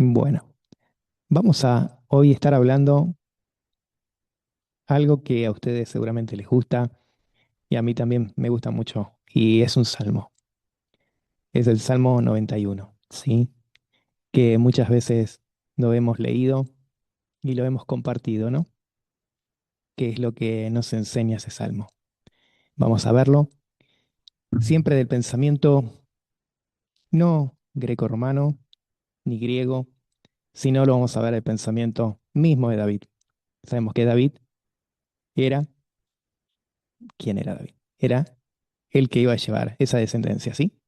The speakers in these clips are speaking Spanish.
Bueno, vamos a hoy estar hablando algo que a ustedes seguramente les gusta y a mí también me gusta mucho y es un salmo. Es el Salmo 91, ¿sí? Que muchas veces lo hemos leído y lo hemos compartido, ¿no? ¿Qué es lo que nos enseña ese salmo? Vamos a verlo siempre del pensamiento no greco-romano ni griego, sino lo vamos a ver del pensamiento mismo de David. Sabemos que David era, ¿quién era David? Era el que iba a llevar esa descendencia, ¿sí?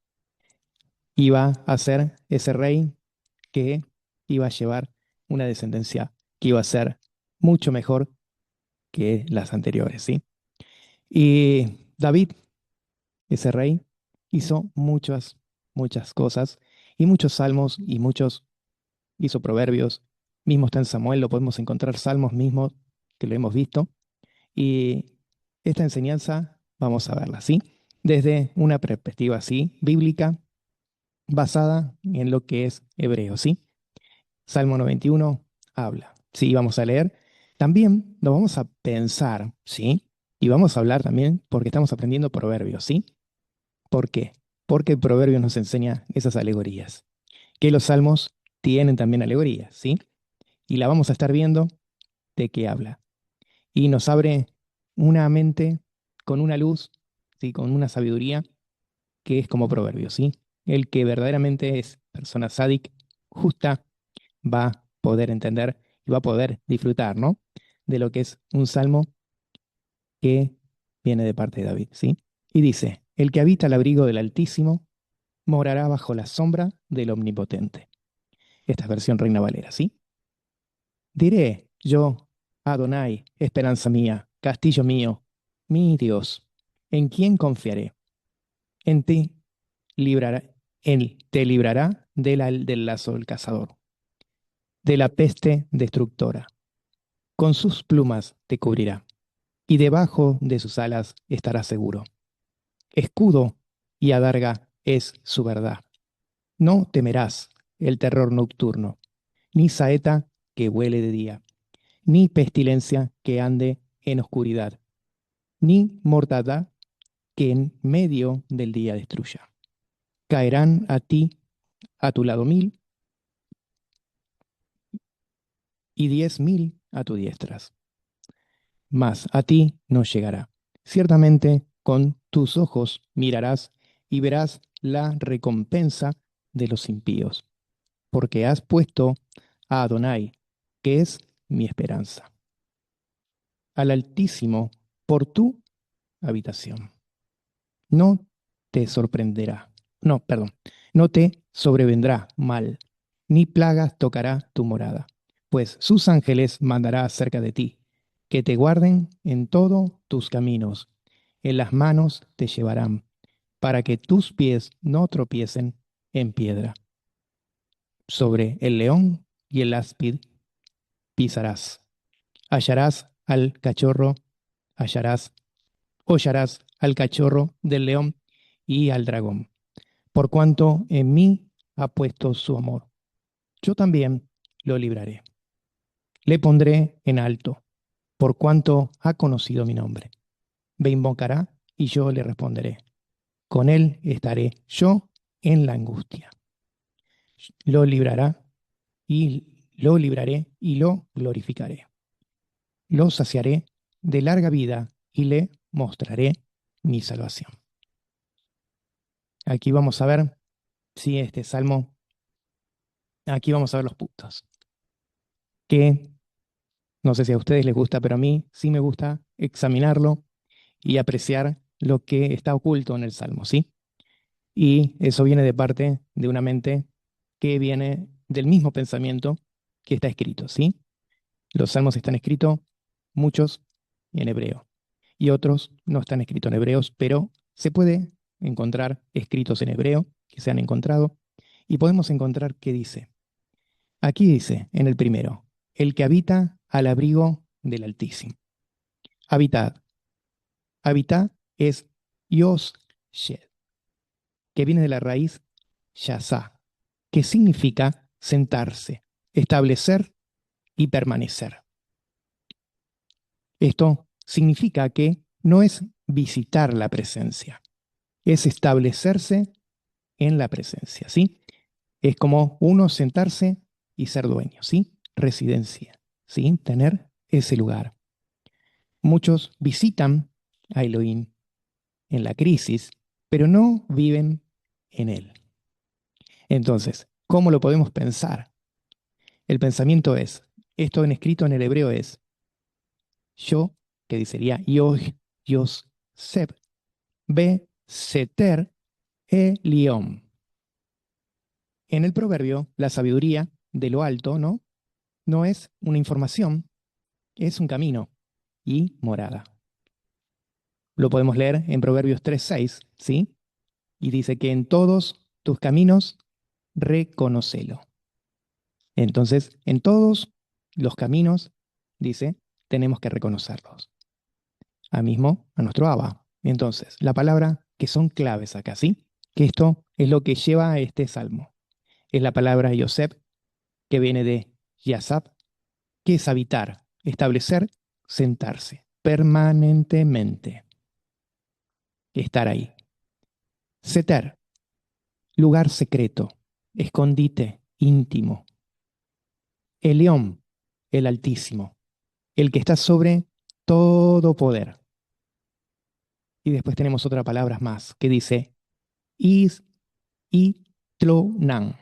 Iba a ser ese rey que iba a llevar una descendencia que iba a ser mucho mejor que las anteriores, ¿sí? Y David, ese rey, hizo muchas cosas y muchos salmos y hizo proverbios. Mismo está en Samuel, lo podemos encontrar salmos mismos que lo hemos visto. Y esta enseñanza vamos a verla, ¿sí? Desde una perspectiva así, bíblica, basada en lo que es hebreo, ¿sí? Salmo 91 habla, ¿sí? Vamos a leer. También lo vamos a pensar, ¿sí? Y vamos a hablar también porque estamos aprendiendo proverbios, ¿sí? ¿Por qué? Porque el proverbio nos enseña esas alegorías, que los salmos tienen también alegorías, ¿sí? Y la vamos a estar viendo de qué habla. Y nos abre una mente con una luz, ¿sí? Con una sabiduría que es como proverbio, ¿sí? El que verdaderamente es persona sádic, justa, va a poder entender y va a poder disfrutar, ¿no? De lo que es un salmo que viene de parte de David, ¿sí? Y dice, el que habita al abrigo del Altísimo morará bajo la sombra del Omnipotente. Esta es versión Reina Valera, ¿sí? Diré yo, Adonai, esperanza mía, castillo mío, mi Dios, ¿en quién confiaré? En ti librará, él te librará del lazo del cazador, de la peste destructora. Con sus plumas te cubrirá, y debajo de sus alas estarás seguro. Escudo y adarga es su verdad. No temerás el terror nocturno, ni saeta que huele de día, ni pestilencia que ande en oscuridad, ni mortandad que en medio del día destruya. Caerán a ti, a tu lado 1000, y 10.000 a tu diestras, mas a ti no llegará. Ciertamente con tus ojos mirarás y verás la recompensa de los impíos, porque has puesto a Adonai, que es mi esperanza, al Altísimo por tu habitación. No te sorprenderá, no, perdón, no te sobrevendrá mal, ni plagas tocará tu morada, pues sus ángeles mandará acerca de ti, que te guarden en todos tus caminos, en las manos te llevarán, para que tus pies no tropiecen en piedra. Sobre el león y el áspid pisarás. Hallarás al cachorro, hallarás, hollarás al cachorro del león y al dragón, por cuanto en mí ha puesto su amor. Yo también lo libraré. Le pondré en alto, por cuanto ha conocido mi nombre. Me invocará y yo le responderé. Con él estaré yo en la angustia. Lo librará y lo libraré y lo glorificaré. Lo saciaré de larga vida y le mostraré mi salvación. Aquí vamos a ver si este salmo, aquí vamos a ver los puntos. Que no sé si a ustedes les gusta, pero a mí sí me gusta examinarlo y apreciar lo que está oculto en el salmo, ¿sí? Y eso viene de parte de una mente que viene del mismo pensamiento que está escrito, ¿sí? Los salmos están escritos, muchos en hebreo, y otros no están escritos en hebreos, pero se puede encontrar escritos en hebreo, que se han encontrado, y podemos encontrar qué dice. Aquí dice, en el primero, el que habita al abrigo del Altísimo. Habitad. Habitad es Yos Shed, que viene de la raíz Yasá, que significa sentarse, establecer y permanecer. Esto significa que no es visitar la presencia, es establecerse en la presencia, ¿sí? Es como uno sentarse y ser dueño, ¿sí? Residencia, ¿sí? Tener ese lugar. Muchos visitan a Elohim en la crisis, pero no viven en él. Entonces, ¿cómo lo podemos pensar? El pensamiento es, esto en escrito en el hebreo es, yo, que sería yo, Yos, Seb, Be, Seter, Eliom. En el proverbio, la sabiduría de lo alto, ¿no? No es una información, es un camino y morada. Lo podemos leer en Proverbios 3:6, ¿sí? Y dice que en todos tus caminos reconocelo. Entonces, en todos los caminos, dice, tenemos que reconocerlos. A mismo, a nuestro Abba. Entonces, la palabra que son claves acá, ¿sí? Que esto es lo que lleva a este salmo. Es la palabra Yosef, que viene de Yasab, que es habitar, establecer, sentarse, permanentemente, estar ahí. Seter, lugar secreto, escondite, íntimo. Elión, el Altísimo, el que está sobre todo poder. Y después tenemos otra palabra más que dice is y tlonan,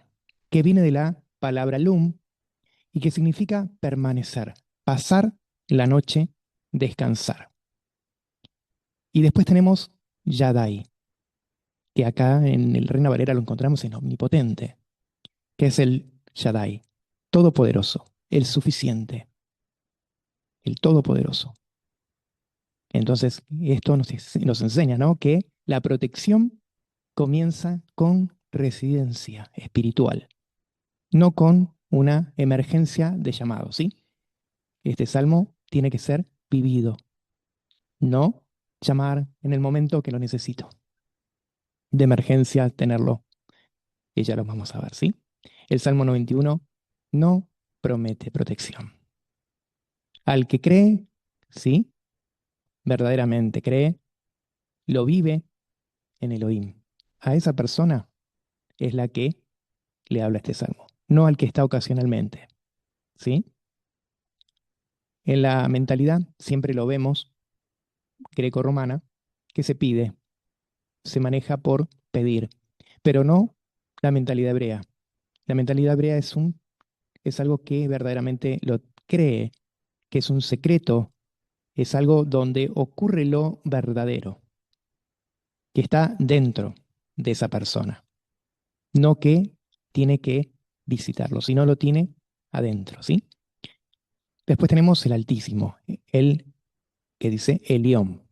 que viene de la palabra lum y que significa permanecer, pasar la noche, descansar. Y después tenemos Yadai, que acá en el Reina Valera lo encontramos en omnipotente, que es el Yadai, todopoderoso, el suficiente, el todopoderoso. Entonces, esto nos enseña, ¿no? Que la protección comienza con residencia espiritual, no con una emergencia de llamado, ¿sí? Este salmo tiene que ser vivido, no llamar en el momento que lo necesito. De emergencia tenerlo, y ya lo vamos a ver, ¿sí? El Salmo 91 no promete protección. Al que cree, ¿sí? Verdaderamente cree, lo vive en Elohim. A esa persona es la que le habla este salmo, no al que está ocasionalmente, ¿sí? En la mentalidad siempre lo vemos, greco-romana, que se pide, se maneja por pedir, pero no la mentalidad hebrea. La mentalidad hebrea es algo que verdaderamente lo cree, que es un secreto, es algo donde ocurre lo verdadero, que está dentro de esa persona, no que tiene que visitarlo, sino lo tiene adentro, ¿sí? Después tenemos el Altísimo, el que dice Elión,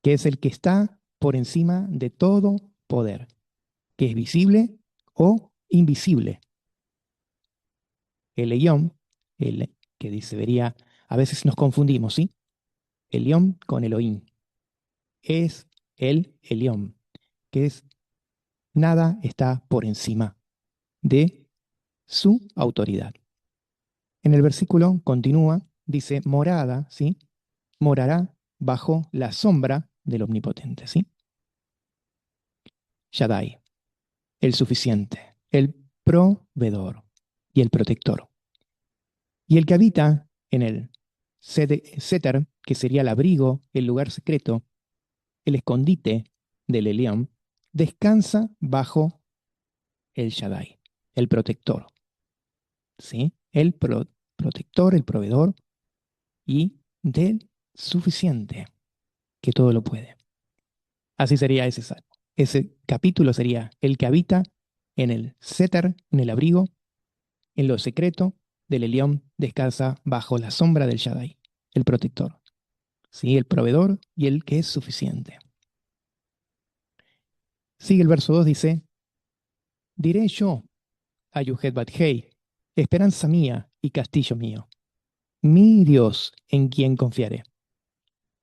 que es el que está por encima de todo poder, que es visible o invisible. El Elión, el que dice, vería, a veces nos confundimos, ¿sí? Elión con Elohim. Es el Elión, que es nada está por encima de su autoridad. En el versículo continúa, dice, morada, ¿sí? Morará bajo la sombra del Omnipotente, ¿sí? Shaddai, el suficiente, el proveedor y el protector. Y el que habita en el Seter, que sería el abrigo, el lugar secreto, el escondite del Elión, descansa bajo el Shaddai, el protector, ¿sí? El protector, el proveedor y del suficiente, que todo lo puede. Así sería ese salmo. Ese capítulo sería el que habita en el Seter, en el abrigo, en lo secreto del Elión, descansa bajo la sombra del Shaddai, el protector, ¿sí? El proveedor y el que es suficiente. Sigue el verso 2, dice, diré yo a Yuhet Bathei, esperanza mía y castillo mío, mi Dios en quien confiaré.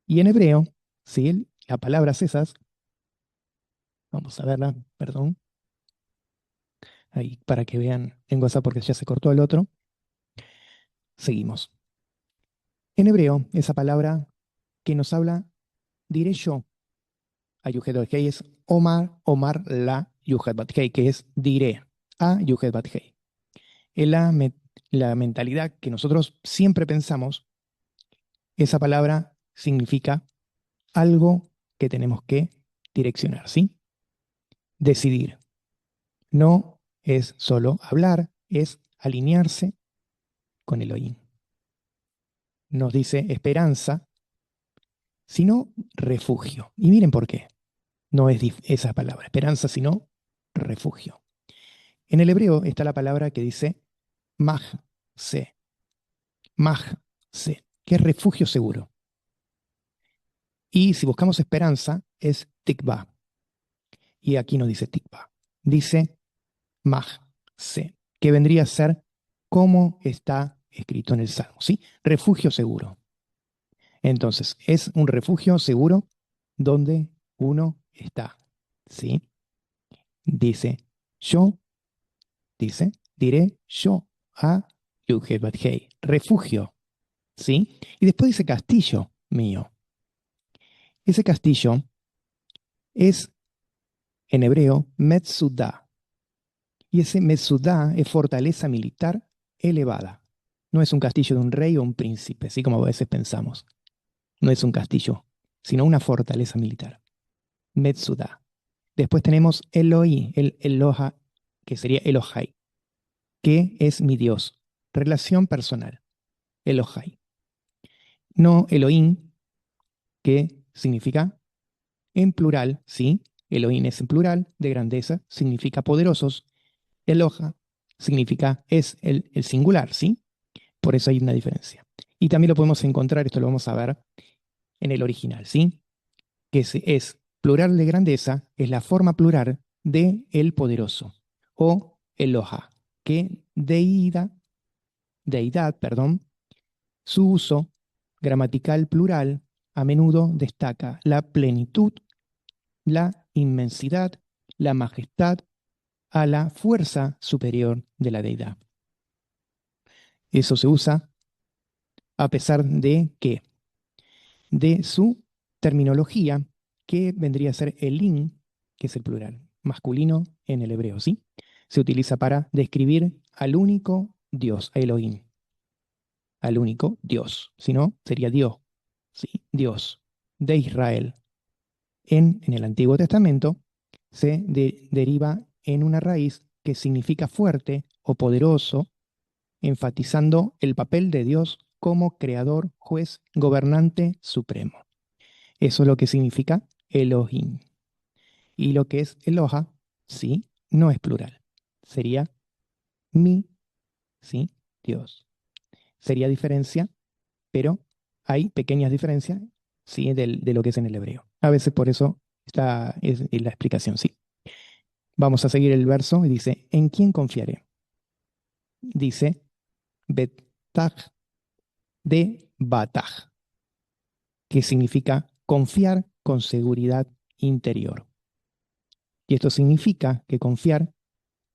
Y en hebreo, ¿sí? La palabra esas, vamos a verla, perdón. ahí para que vean en WhatsApp porque ya se cortó el otro. Seguimos. En hebreo, esa palabra que nos habla, diré yo a Yuhet Bat Hei es Omar, Omar la Yuhet Bat Hei, que es diré a Yuhet Bat Hei. En la mentalidad que nosotros siempre pensamos, esa palabra significa algo que tenemos que direccionar, ¿sí? Decidir. No es solo hablar, es alinearse con Elohim. Nos dice esperanza, sino refugio. Y miren por qué. No es esa palabra, esperanza, sino refugio. En el hebreo está la palabra que dice Mag-se, Mag-se, que es refugio seguro. Y si buscamos esperanza, es Tikva. Y aquí no dice Tikva, dice Mag-se, que vendría a ser como está escrito en el Salmo, ¿sí? Refugio seguro. Entonces, es un refugio seguro donde uno está, ¿sí? Dice, yo, diré yo a Yud-Heh Bat-Hei, refugio, ¿sí? Y después dice castillo mío. Ese castillo es en hebreo Metzudah. Y ese Metzudah es fortaleza militar elevada. No es un castillo de un rey o un príncipe, así como a veces pensamos. No es un castillo, sino una fortaleza militar. Metzudah. Después tenemos Eloi, el Eloha, que sería Elohai, que es mi Dios. Relación personal. Elohai. No Elohim, que significa en plural, ¿sí? Elohim es en plural, de grandeza, significa poderosos. Eloha significa es el singular, ¿sí? Por eso hay una diferencia. Y también lo podemos encontrar, esto lo vamos a ver en el original, ¿sí? Que es plural de grandeza, es la forma plural de el poderoso, o Eloha, que deidad, perdón, su uso gramatical plural a menudo destaca la plenitud, la inmensidad, la majestad a la fuerza superior de la deidad. Eso se usa a pesar de que de su terminología, que vendría a ser el in, que es el plural masculino en el hebreo, ¿sí? Se utiliza para describir al único Dios, a Elohim, al único Dios, si no, sería Dios, ¿sí? Dios de Israel. En el Antiguo Testamento se deriva en una raíz que significa fuerte o poderoso, enfatizando el papel de Dios como creador, juez, gobernante supremo. Eso es lo que significa Elohim. Y lo que es Eloha, sí, no es plural. Sería mi, sí, Dios. Sería diferencia, pero hay pequeñas diferencias, sí, de lo que es en el hebreo. A veces por eso es la explicación, sí. Vamos a seguir el verso y dice, ¿en quién confiaré? Dice, Betach de Batach, que significa confiar con seguridad interior. Y esto significa que confiar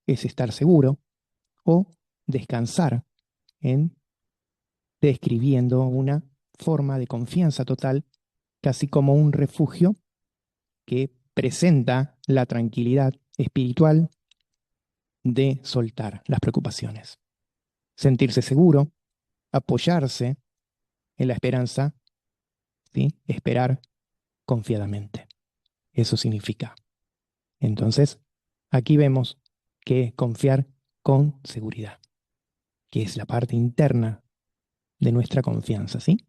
es estar seguro o descansar en describiendo una forma de confianza total, casi como un refugio que presenta la tranquilidad espiritual de soltar las preocupaciones. Sentirse seguro, apoyarse en la esperanza, ¿sí? Esperar confiadamente. Eso significa. Entonces, aquí vemos que confiar con seguridad, que es la parte interna de nuestra confianza, ¿sí?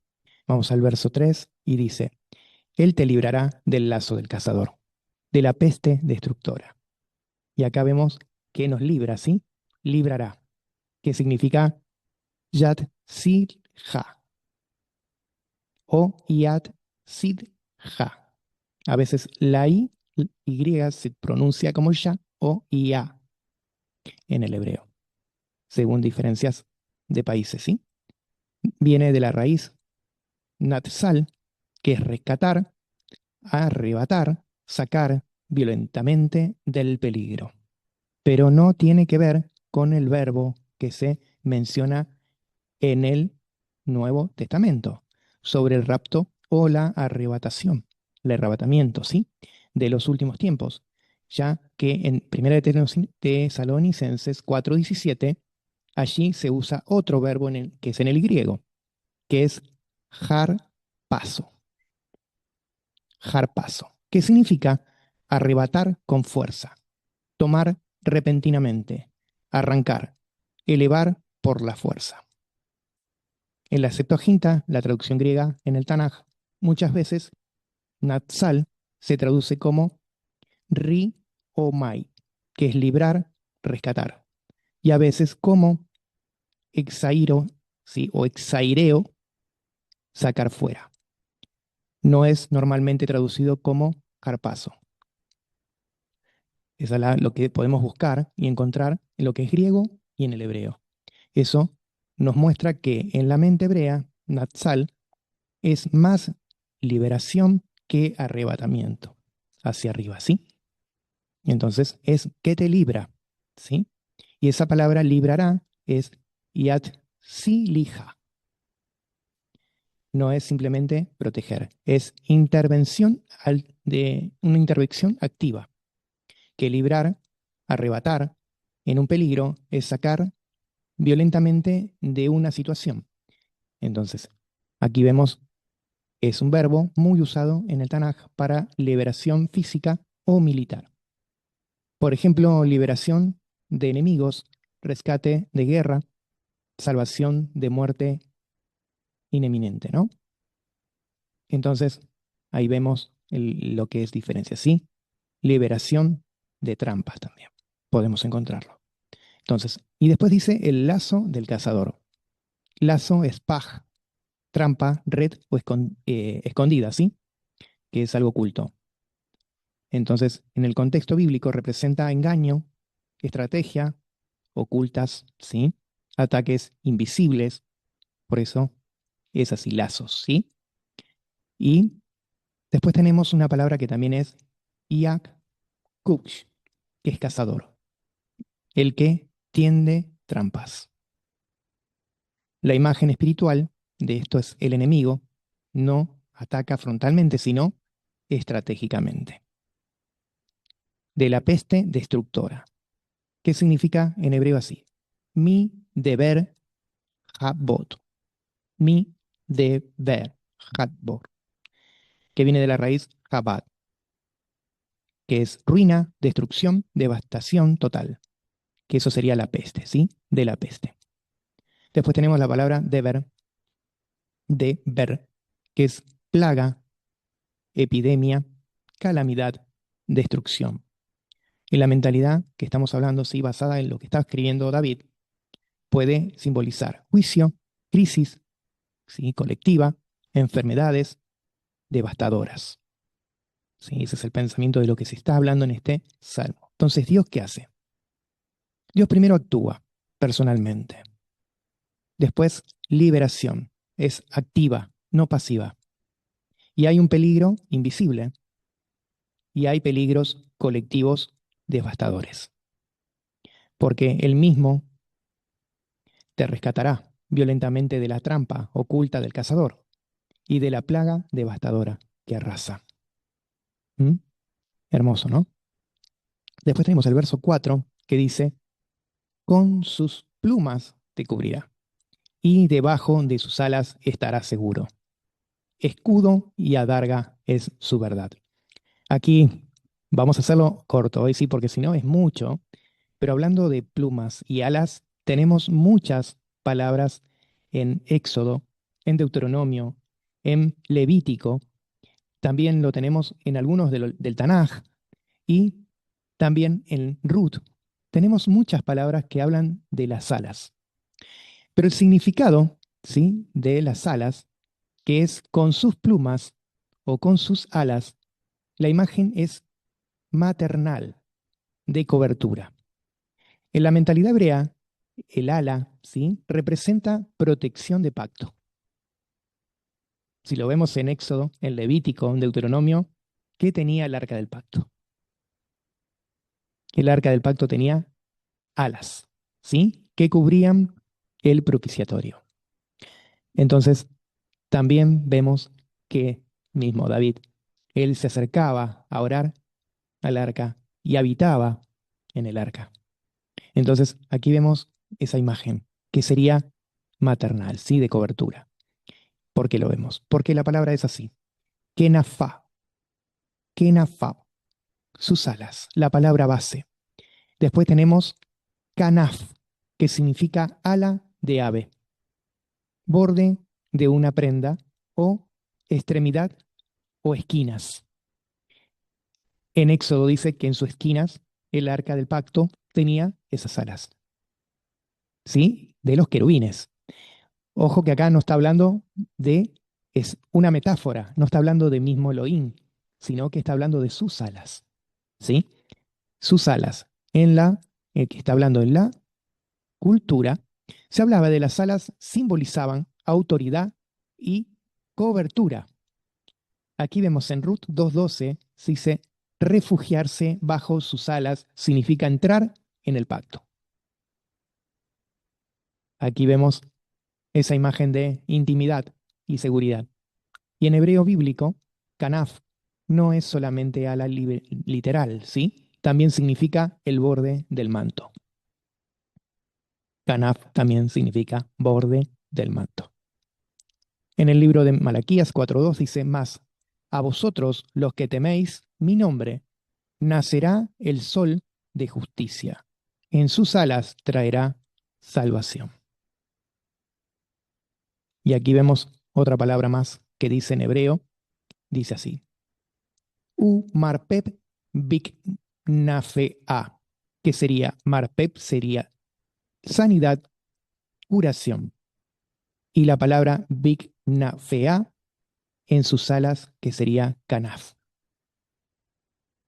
Vamos al verso 3 y dice, Él te librará del lazo del cazador, de la peste destructora. Y acá vemos que nos libra, ¿sí? Librará, que significa Yad Sid-Ha o Yad Sid-Ha. A veces la Y se pronuncia como Ya o Ya en el hebreo, según diferencias de países, ¿sí? Viene de la raíz Natsal, que es rescatar, arrebatar, sacar violentamente del peligro. pero no tiene que ver con el verbo que se menciona en el Nuevo Testamento sobre el rapto o la arrebatación, el arrebatamiento, ¿sí? De los últimos tiempos, ya que en 1 Tesalonicenses 4:17, allí se usa otro verbo que es en el griego, que es harpazo, harpazo, que significa arrebatar con fuerza, tomar repentinamente, arrancar, elevar por la fuerza. En la Septuaginta, la traducción griega en el Tanaj, muchas veces natsal se traduce como ri o mai, que es librar, rescatar, y a veces como exairo, ¿sí? O exaireo, sacar fuera. No es normalmente traducido como carpazo. Eso es lo que podemos buscar y encontrar en lo que es griego y en el hebreo. Eso nos muestra que en la mente hebrea, natsal es más liberación que arrebatamiento hacia arriba, ¿sí? Entonces es que te libra, ¿sí? Y esa palabra librará es yat si lija. No es simplemente proteger, es intervención de una intervención activa. Que librar, arrebatar en un peligro es sacar violentamente de una situación. Entonces, aquí vemos, es un verbo muy usado en el Tanaj para liberación física o militar. Por ejemplo, liberación de enemigos, rescate de guerra, salvación de muerte ineminente, ¿no? Entonces, ahí vemos lo que es diferencia, ¿sí? Liberación de trampas también. Podemos encontrarlo. Entonces, y después dice el lazo del cazador. Lazo es paj, trampa, red o escondida, ¿sí? Que es algo oculto. Entonces, en el contexto bíblico representa engaño, estrategia, ocultas, ¿sí? Ataques invisibles, por eso es así, lazos, ¿sí? Y después tenemos una palabra que también es iak kuksh, que es cazador, el que tiende trampas. La imagen espiritual de esto es el enemigo, no ataca frontalmente, sino estratégicamente. De la peste destructora. ¿Qué significa en hebreo así? Mi deber habot. Mi deber habot. Que viene de la raíz habad, que es ruina, destrucción, devastación total. Que eso sería la peste, ¿sí? De la peste. Después tenemos la palabra deber, de ver, que es plaga, epidemia, calamidad, destrucción. Y la mentalidad que estamos hablando, sí, basada en lo que está escribiendo David, puede simbolizar juicio, crisis, ¿sí? Colectiva, enfermedades devastadoras. ¿Sí? Ese es el pensamiento de lo que se está hablando en este salmo. Entonces, ¿Dios qué hace? Dios primero actúa personalmente. Después, liberación. Es activa, no pasiva. Y hay un peligro invisible y hay peligros colectivos devastadores. Porque Él mismo te rescatará violentamente de la trampa oculta del cazador y de la plaga devastadora que arrasa. ¿Mm? Hermoso, ¿no? Después tenemos el verso 4 que dice, con sus plumas te cubrirá y debajo de sus alas estará seguro. Escudo y adarga es su verdad. Aquí vamos a hacerlo corto, hoy sí, porque si no es mucho, pero hablando de plumas y alas, tenemos muchas palabras en Éxodo, en Deuteronomio, en Levítico, también lo tenemos en algunos del Tanaj y también en Ruth. Tenemos muchas palabras que hablan de las alas. Pero el significado, ¿sí? De las alas, que es con sus plumas o con sus alas, la imagen es maternal, de cobertura. En la mentalidad hebrea, el ala, ¿sí? Representa protección de pacto. Si lo vemos en Éxodo, en Levítico, en Deuteronomio, ¿qué tenía el arca del pacto? El arca del pacto tenía alas, ¿sí? Que cubrían el propiciatorio. Entonces, también vemos que mismo David, él se acercaba a orar al arca y habitaba en el arca. Entonces, aquí vemos esa imagen que sería maternal, ¿sí? De cobertura. ¿Por qué lo vemos? Porque la palabra es así. Kenafá, kenafá, sus alas, la palabra base. Después tenemos kanaf, que significa ala de ave, borde de una prenda o extremidad o esquinas. En Éxodo dice que en sus esquinas el arca del pacto tenía esas alas, ¿sí? De los querubines. Ojo que acá no está hablando de, es una metáfora, no está hablando de mismo Elohim, sino que está hablando de sus alas, ¿sí? Sus alas. Que está hablando en la cultura, se hablaba de las alas simbolizaban autoridad y cobertura. Aquí vemos en Ruth 2.12, se dice, refugiarse bajo sus alas significa entrar en el pacto. Aquí vemos esa imagen de intimidad y seguridad. Y en hebreo bíblico, kanaf no es solamente ala literal, ¿sí? También significa el borde del manto. Kanaf también significa borde del manto. En el libro de Malaquías 4.2 dice más, a vosotros los que teméis mi nombre, nacerá el sol de justicia. En sus alas traerá salvación. Y aquí vemos otra palabra más que dice en hebreo, dice así, marpep bik nafea, que sería, marpep sería sanidad, curación. Y la palabra bik nafea en sus alas, que sería kanaf.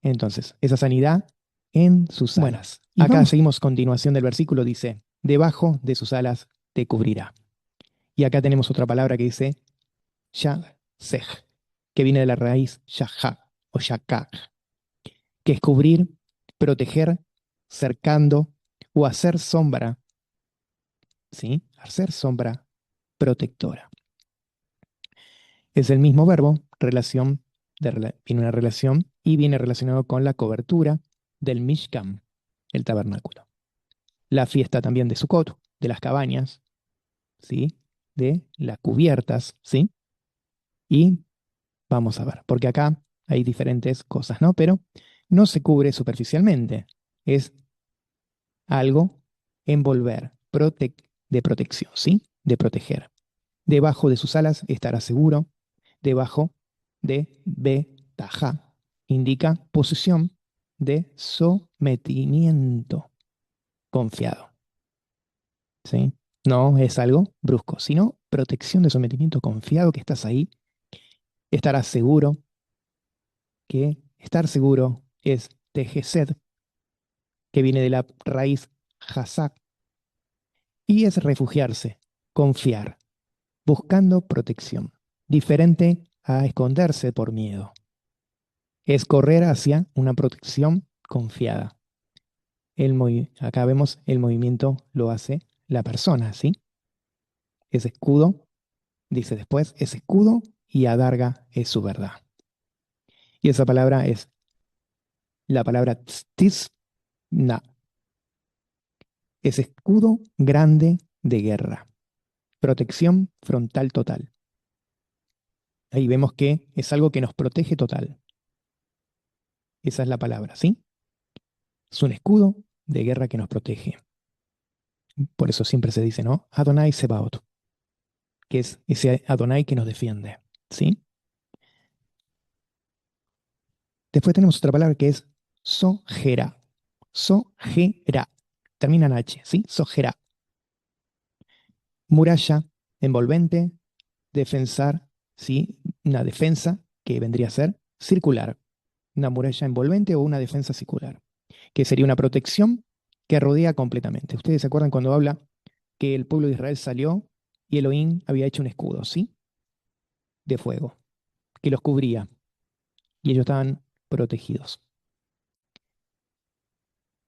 Entonces, esa sanidad en sus alas. Bueno, acá seguimos continuación del versículo, dice, debajo de sus alas te cubrirá. Y acá tenemos otra palabra que dice, yasej, que viene de la raíz yahá o yakaj, que es cubrir, proteger, cercando o hacer sombra, ¿sí? Hacer sombra protectora. Es el mismo verbo, relación, tiene una relación y viene relacionado con la cobertura del Mishkan, el tabernáculo. La fiesta también de Sukkot, de las cabañas, ¿sí? De las cubiertas, ¿sí? Y vamos a ver, porque acá hay diferentes cosas, ¿no? Pero no se cubre superficialmente, es algo envolver, de protección, ¿sí? De proteger. Debajo de sus alas estará seguro, debajo de Betaja, indica posición de sometimiento confiado. ¿Sí? No es algo brusco, sino protección de sometimiento confiado que estás ahí. Estarás seguro, que estar seguro es tejesed, que viene de la raíz hazak, y es refugiarse, confiar, buscando protección, diferente a esconderse por miedo. Es correr hacia una protección confiada. Acá vemos el movimiento lo hace la persona, ¿sí? Ese escudo, dice después, es escudo y adarga es su verdad. Y esa palabra es la palabra tztisna, es escudo grande de guerra, protección frontal total. Ahí vemos que es algo que nos protege total. Esa es la palabra, ¿sí? Es un escudo de guerra que nos protege. Por eso siempre se dice, ¿no? Adonai Sebaot, que es ese Adonai que nos defiende, ¿sí? Después tenemos otra palabra que es sojera. Sojera. Termina en H, ¿sí? Sojera. Muralla, envolvente, defensar, ¿sí? Una defensa que vendría a ser circular. Una muralla envolvente o una defensa circular, que sería una protección que rodea completamente. Ustedes se acuerdan cuando habla que el pueblo de Israel salió y Elohim había hecho un escudo, ¿sí? De fuego, que los cubría y ellos estaban protegidos.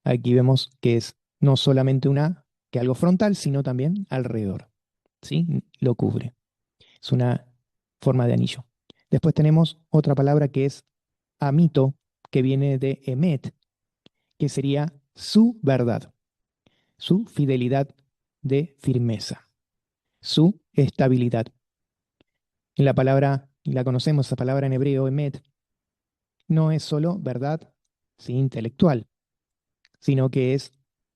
Aquí vemos que es no solamente que algo frontal, sino también alrededor, ¿sí? Lo cubre. Es una forma de anillo. Después tenemos otra palabra que es amito, que viene de emet, que sería su verdad, su fidelidad de firmeza, su estabilidad. En la palabra, la conocemos, esa palabra en hebreo, emet, no es solo verdad, sí, intelectual, sino que es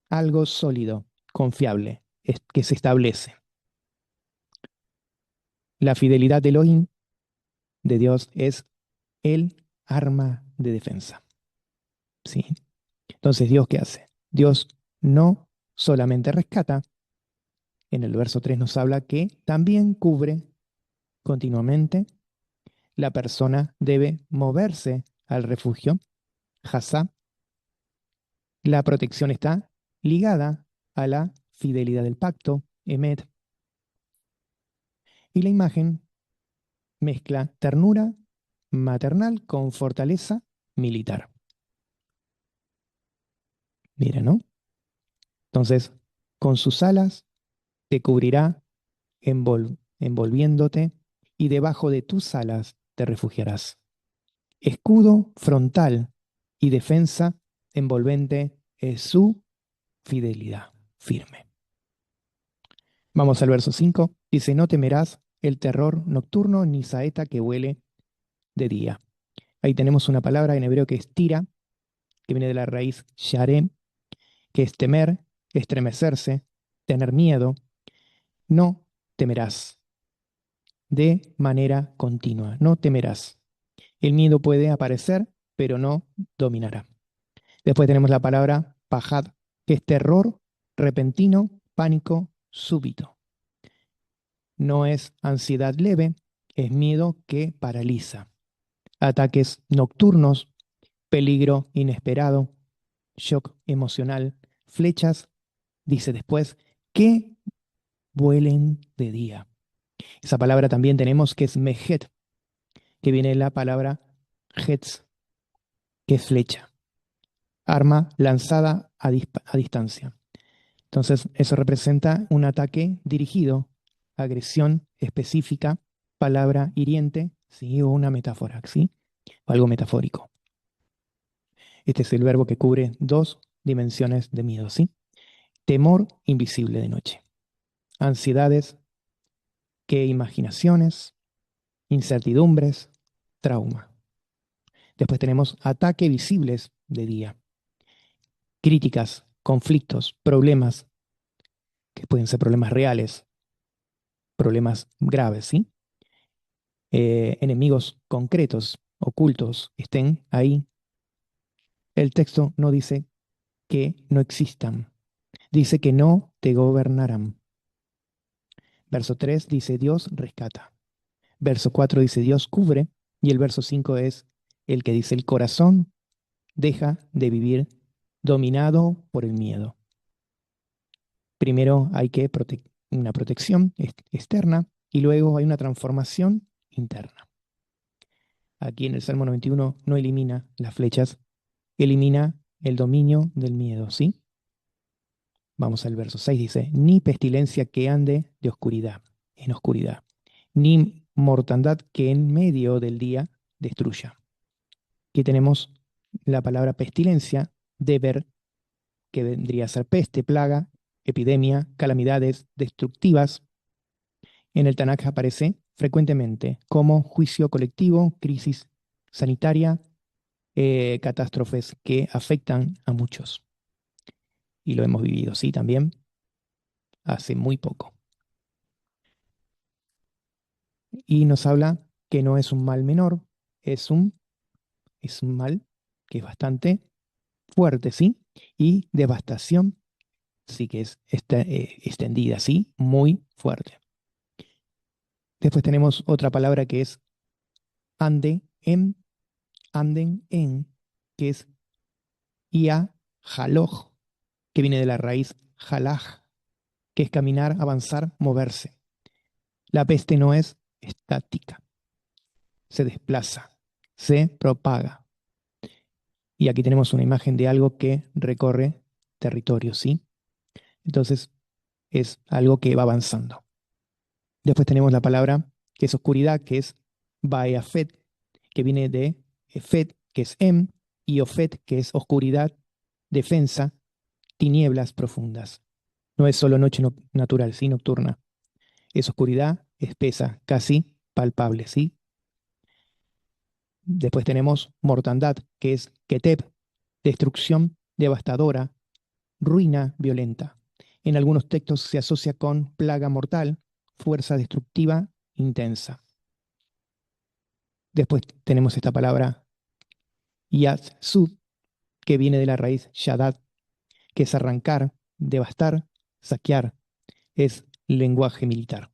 algo sólido, confiable, que se establece. La fidelidad de Elohim, de Dios, es el arma de defensa. ¿Sí? Entonces, ¿Dios qué hace? Dios no solamente rescata, en el verso 3 nos habla que también cubre continuamente. La persona debe moverse al refugio, Hazá. La protección está ligada a la fidelidad del pacto, Emet. Y la imagen mezcla ternura maternal con fortaleza militar. Mira, ¿no? Entonces, con sus alas te cubrirá envolviéndote y debajo de tus alas te refugiarás. Escudo frontal y defensa envolvente es su fidelidad firme. Vamos al verso 5. Dice, no temerás el terror nocturno ni saeta que huele de día. Ahí tenemos una palabra en hebreo que es tira, que viene de la raíz sharem, que es temer, estremecerse, tener miedo. No temerás de manera continua, no temerás. El miedo puede aparecer, pero no dominará. Después tenemos la palabra pajad, que es terror repentino, pánico súbito. No es ansiedad leve, es miedo que paraliza. Ataques nocturnos, peligro inesperado, shock emocional, flechas, dice después, que vuelen de día. Esa palabra también tenemos que es mejet, que viene de la palabra hetz, que es flecha, arma lanzada a distancia. Entonces, eso representa un ataque dirigido, agresión específica, palabra hiriente, ¿sí? O una metáfora, ¿sí? O algo metafórico. Este es el verbo que cubre dos dimensiones de miedo, ¿sí? Temor invisible de noche, ansiedades, que imaginaciones, incertidumbres, trauma. Después tenemos ataque visibles de día, críticas, conflictos, problemas, que pueden ser problemas reales, problemas graves, ¿sí? Enemigos concretos, ocultos, estén ahí. El texto no dice que no existan, dice que no te gobernarán. Verso 3 dice Dios rescata. Verso 4 dice Dios cubre. Y el verso 5 es el que dice el corazón deja de vivir dominado por el miedo. Primero hay que una protección externa y luego hay una transformación interna. Aquí en el Salmo 91 no elimina las flechas, elimina el dominio del miedo, ¿sí? Vamos al verso 6, dice, ni pestilencia que ande de oscuridad, en oscuridad, ni mortandad que en medio del día destruya. Aquí tenemos la palabra pestilencia, deber, que vendría a ser peste, plaga, epidemia, calamidades destructivas. En el Tanakh aparece frecuentemente como juicio colectivo, crisis sanitaria, catástrofes que afectan a muchos. Y lo hemos vivido, sí, también hace muy poco. Y nos habla que no es un mal menor, es es un mal que es bastante fuerte, ¿sí? Y devastación, sí que es extendida, ¿sí? Muy fuerte. Después tenemos otra palabra que es ande, en, anden, en, que es ia, jaloj, que viene de la raíz jalaj, que es caminar, avanzar, moverse. La peste no es estática, se desplaza, se propaga. Y aquí tenemos una imagen de algo que recorre territorio, ¿sí? Entonces es algo que va avanzando. Después tenemos la palabra que es oscuridad, que es Baeafet, que viene de Efet, que es y Ofet, que es oscuridad, defensa, tinieblas profundas. No es solo noche natural, sí, nocturna. Es oscuridad espesa, casi palpable, ¿sí? Después tenemos mortandad, que es Keteb, destrucción devastadora, ruina violenta. En algunos textos se asocia con plaga mortal, fuerza destructiva intensa. Después tenemos esta palabra Yatsud, que viene de la raíz Shadad, que es arrancar, devastar, saquear. Es lenguaje militar,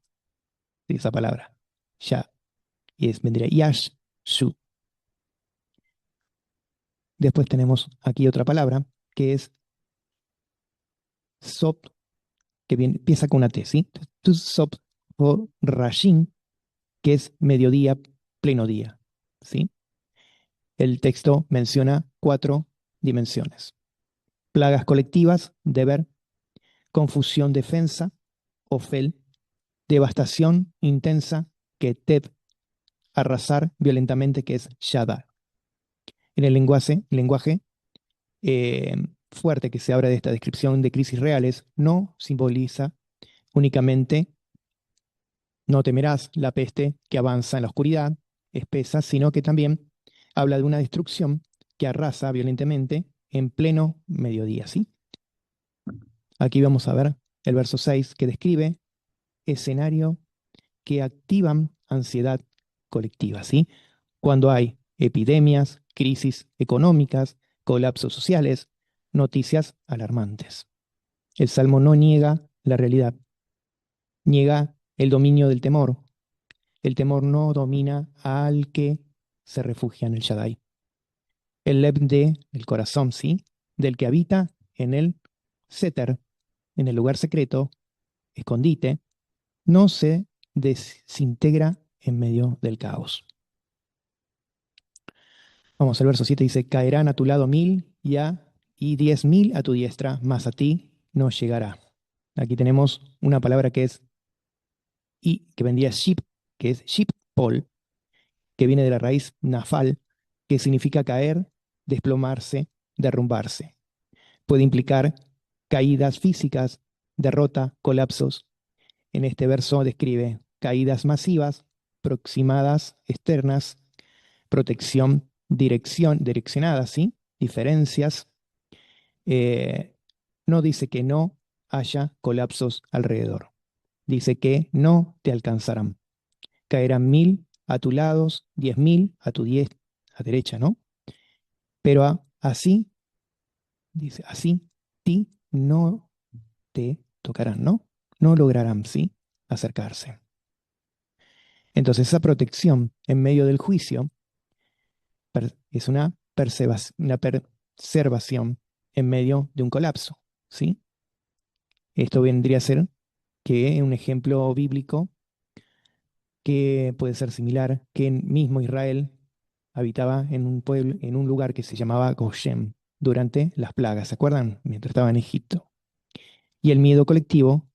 esa palabra. Ya, y vendría Yash, Shu. Después tenemos aquí otra palabra, que es Sop, que empieza con una T, ¿sí? Sop o Rashin, que es mediodía, pleno día, ¿sí? El texto menciona 4 dimensiones. Plagas colectivas, deber, confusión, defensa, ofel, devastación intensa, que Ted, arrasar violentamente, que es Shadar. En el lenguaje fuerte que se abre de esta descripción de crisis reales no simboliza únicamente no temerás la peste que avanza en la oscuridad espesa, sino que también habla de una destrucción que arrasa violentamente en pleno mediodía, ¿sí? Aquí vamos a ver el verso 6 que describe escenario que activan ansiedad colectiva, ¿sí? Cuando hay epidemias, crisis económicas, colapsos sociales, noticias alarmantes. El Salmo no niega la realidad, niega el dominio del temor. El temor no domina al que se refugia en el Shaddai. El leb de el corazón, ¿sí? Del que habita en el Seter, en el lugar secreto, escondite, no se desintegra en medio del caos. Vamos al verso 7, dice, caerán a tu lado 1000 y 10.000 a tu diestra, mas a ti no llegará. Aquí tenemos una palabra que es y, que vendría ship, que es ship-pol, que viene de la raíz nafal, que significa caer, desplomarse, derrumbarse. Puede implicar caídas físicas, derrota, colapsos. En este verso describe caídas masivas, proximadas, externas, protección, direccionada, ¿sí? Diferencias. Eh, no dice que no haya colapsos alrededor. Dice que no te alcanzarán. Caerán 1000 a tu lado, 10.000 a tu a derecha, ¿no? Pero así, dice, así, ti no te tocarán, ¿no? No lograrán, ¿sí? Acercarse. Entonces esa protección en medio del juicio es una preservación en medio de un colapso, ¿sí? Esto vendría a ser que un ejemplo bíblico que puede ser similar, que mismo Israel habitaba en un pueblo, en un lugar que se llamaba Goshen durante las plagas, ¿se acuerdan? Mientras estaba en Egipto. Y el miedo colectivo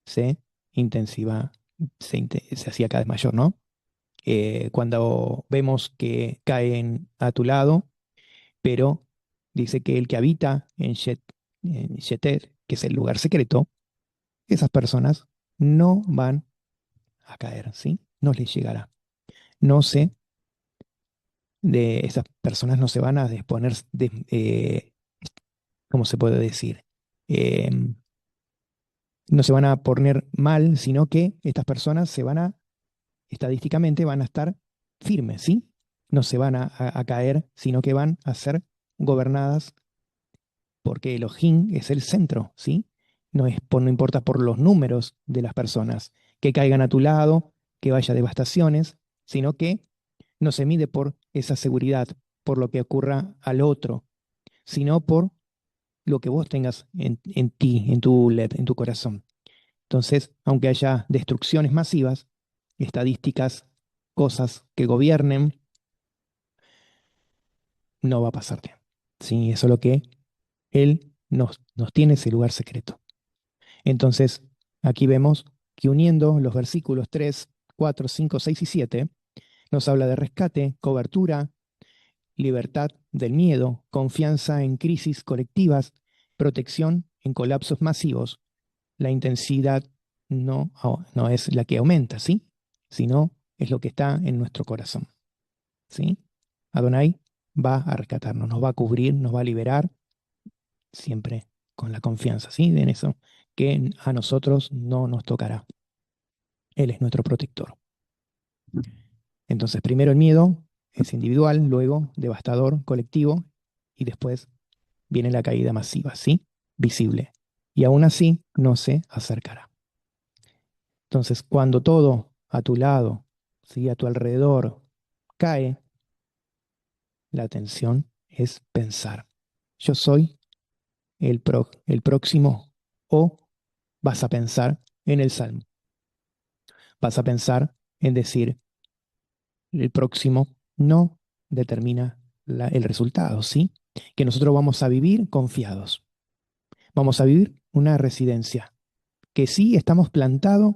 se intensiva, se hacía cada vez mayor, ¿no? Cuando vemos que caen a tu lado, pero dice que el que habita en Sheter, que es el lugar secreto, esas personas no van a caer, ¿sí? No les llegará. No se de esas personas no se van a disponer ¿cómo se puede decir? No se van a poner mal, sino que estas personas estadísticamente van a estar firmes, ¿sí? No se van a caer, sino que van a ser gobernadas porque Elohim es el centro, ¿sí? No importa por los números de las personas, que caigan a tu lado, que vaya devastaciones, sino que no se mide por esa seguridad, por lo que ocurra al otro, sino por lo que vos tengas en ti, en tu corazón. Entonces, aunque haya destrucciones masivas, estadísticas, cosas que gobiernen, no va a pasarte. Sí, eso es lo que Él nos tiene ese lugar secreto. Entonces, aquí vemos que uniendo los versículos 3, 4, 5, 6 y 7, nos habla de rescate, cobertura, libertad del miedo, confianza en crisis colectivas, protección en colapsos masivos. La intensidad no es la que aumenta, ¿sí? Sino es lo que está en nuestro corazón, ¿sí? Adonai va a rescatarnos, nos va a cubrir, nos va a liberar, siempre con la confianza, ¿sí? En eso, que a nosotros no nos tocará. Él es nuestro protector. Entonces, primero el miedo es individual, luego devastador, colectivo, y después viene la caída masiva, ¿sí? Visible. Y aún así no se acercará. Entonces, cuando todo a tu lado, ¿sí? A tu alrededor, cae, la atención es pensar. Yo soy el próximo, o vas a pensar en el Salmo. Vas a pensar en decir, el próximo no determina el resultado, ¿sí? Que nosotros vamos a vivir confiados. Vamos a vivir una residencia, que sí estamos plantados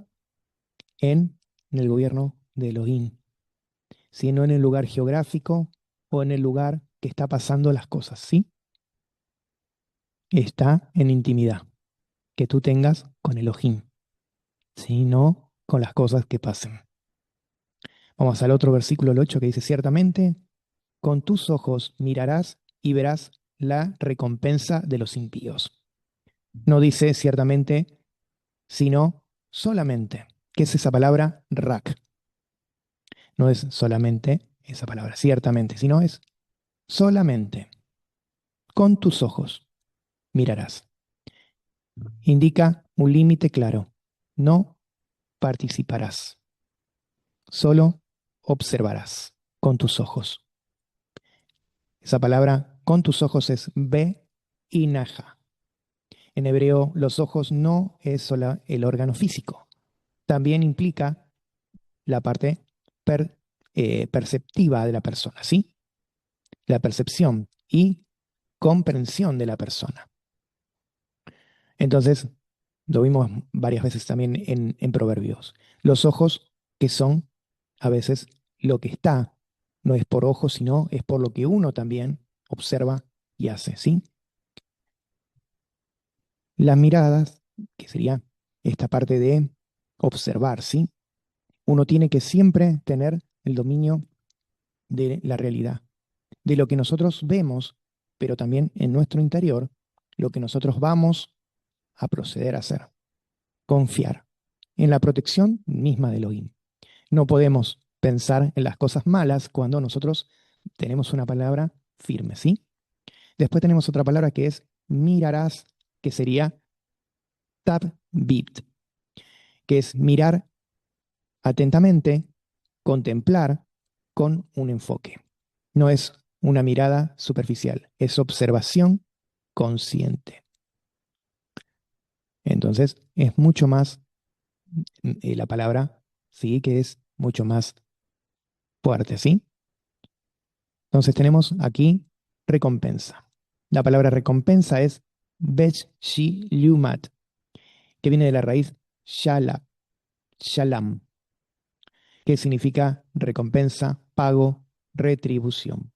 en el gobierno de Elohim, sino en el lugar geográfico o en el lugar que está pasando las cosas, ¿sí? Está en intimidad que tú tengas con Elohim, ¿sí? No con las cosas que pasen. Vamos al otro versículo, el 8, que dice, ciertamente, con tus ojos mirarás y verás la recompensa de los impíos. No dice ciertamente, sino solamente. ¿Qué es esa palabra? Rak. No es solamente esa palabra, ciertamente, sino es solamente. Con tus ojos mirarás. Indica un límite claro. No participarás. Solo observarás con tus ojos. Esa palabra con tus ojos es be y naja. En hebreo, los ojos no es solo el órgano físico. También implica la parte perceptiva de la persona, ¿sí? La percepción y comprensión de la persona. Entonces, lo vimos varias veces también en Proverbios. Los ojos que son a veces lo que está, no es por ojos, sino es por lo que uno también observa y hace, ¿sí? Las miradas, que sería esta parte de observar, ¿sí? Uno tiene que siempre tener el dominio de la realidad, de lo que nosotros vemos, pero también en nuestro interior, lo que nosotros vamos a proceder a hacer. Confiar en la protección misma de Elohim. No podemos pensar en las cosas malas cuando nosotros tenemos una palabra firme, ¿sí? Después tenemos otra palabra que es mirarás, que sería tabit, que es mirar atentamente, contemplar con un enfoque. No es una mirada superficial, es observación consciente. Entonces, es mucho más, la palabra, sí, que es mucho más fuerte, ¿sí? Entonces tenemos aquí recompensa. La palabra recompensa es bech shi liumat, que viene de la raíz shalam, que significa recompensa, pago, retribución.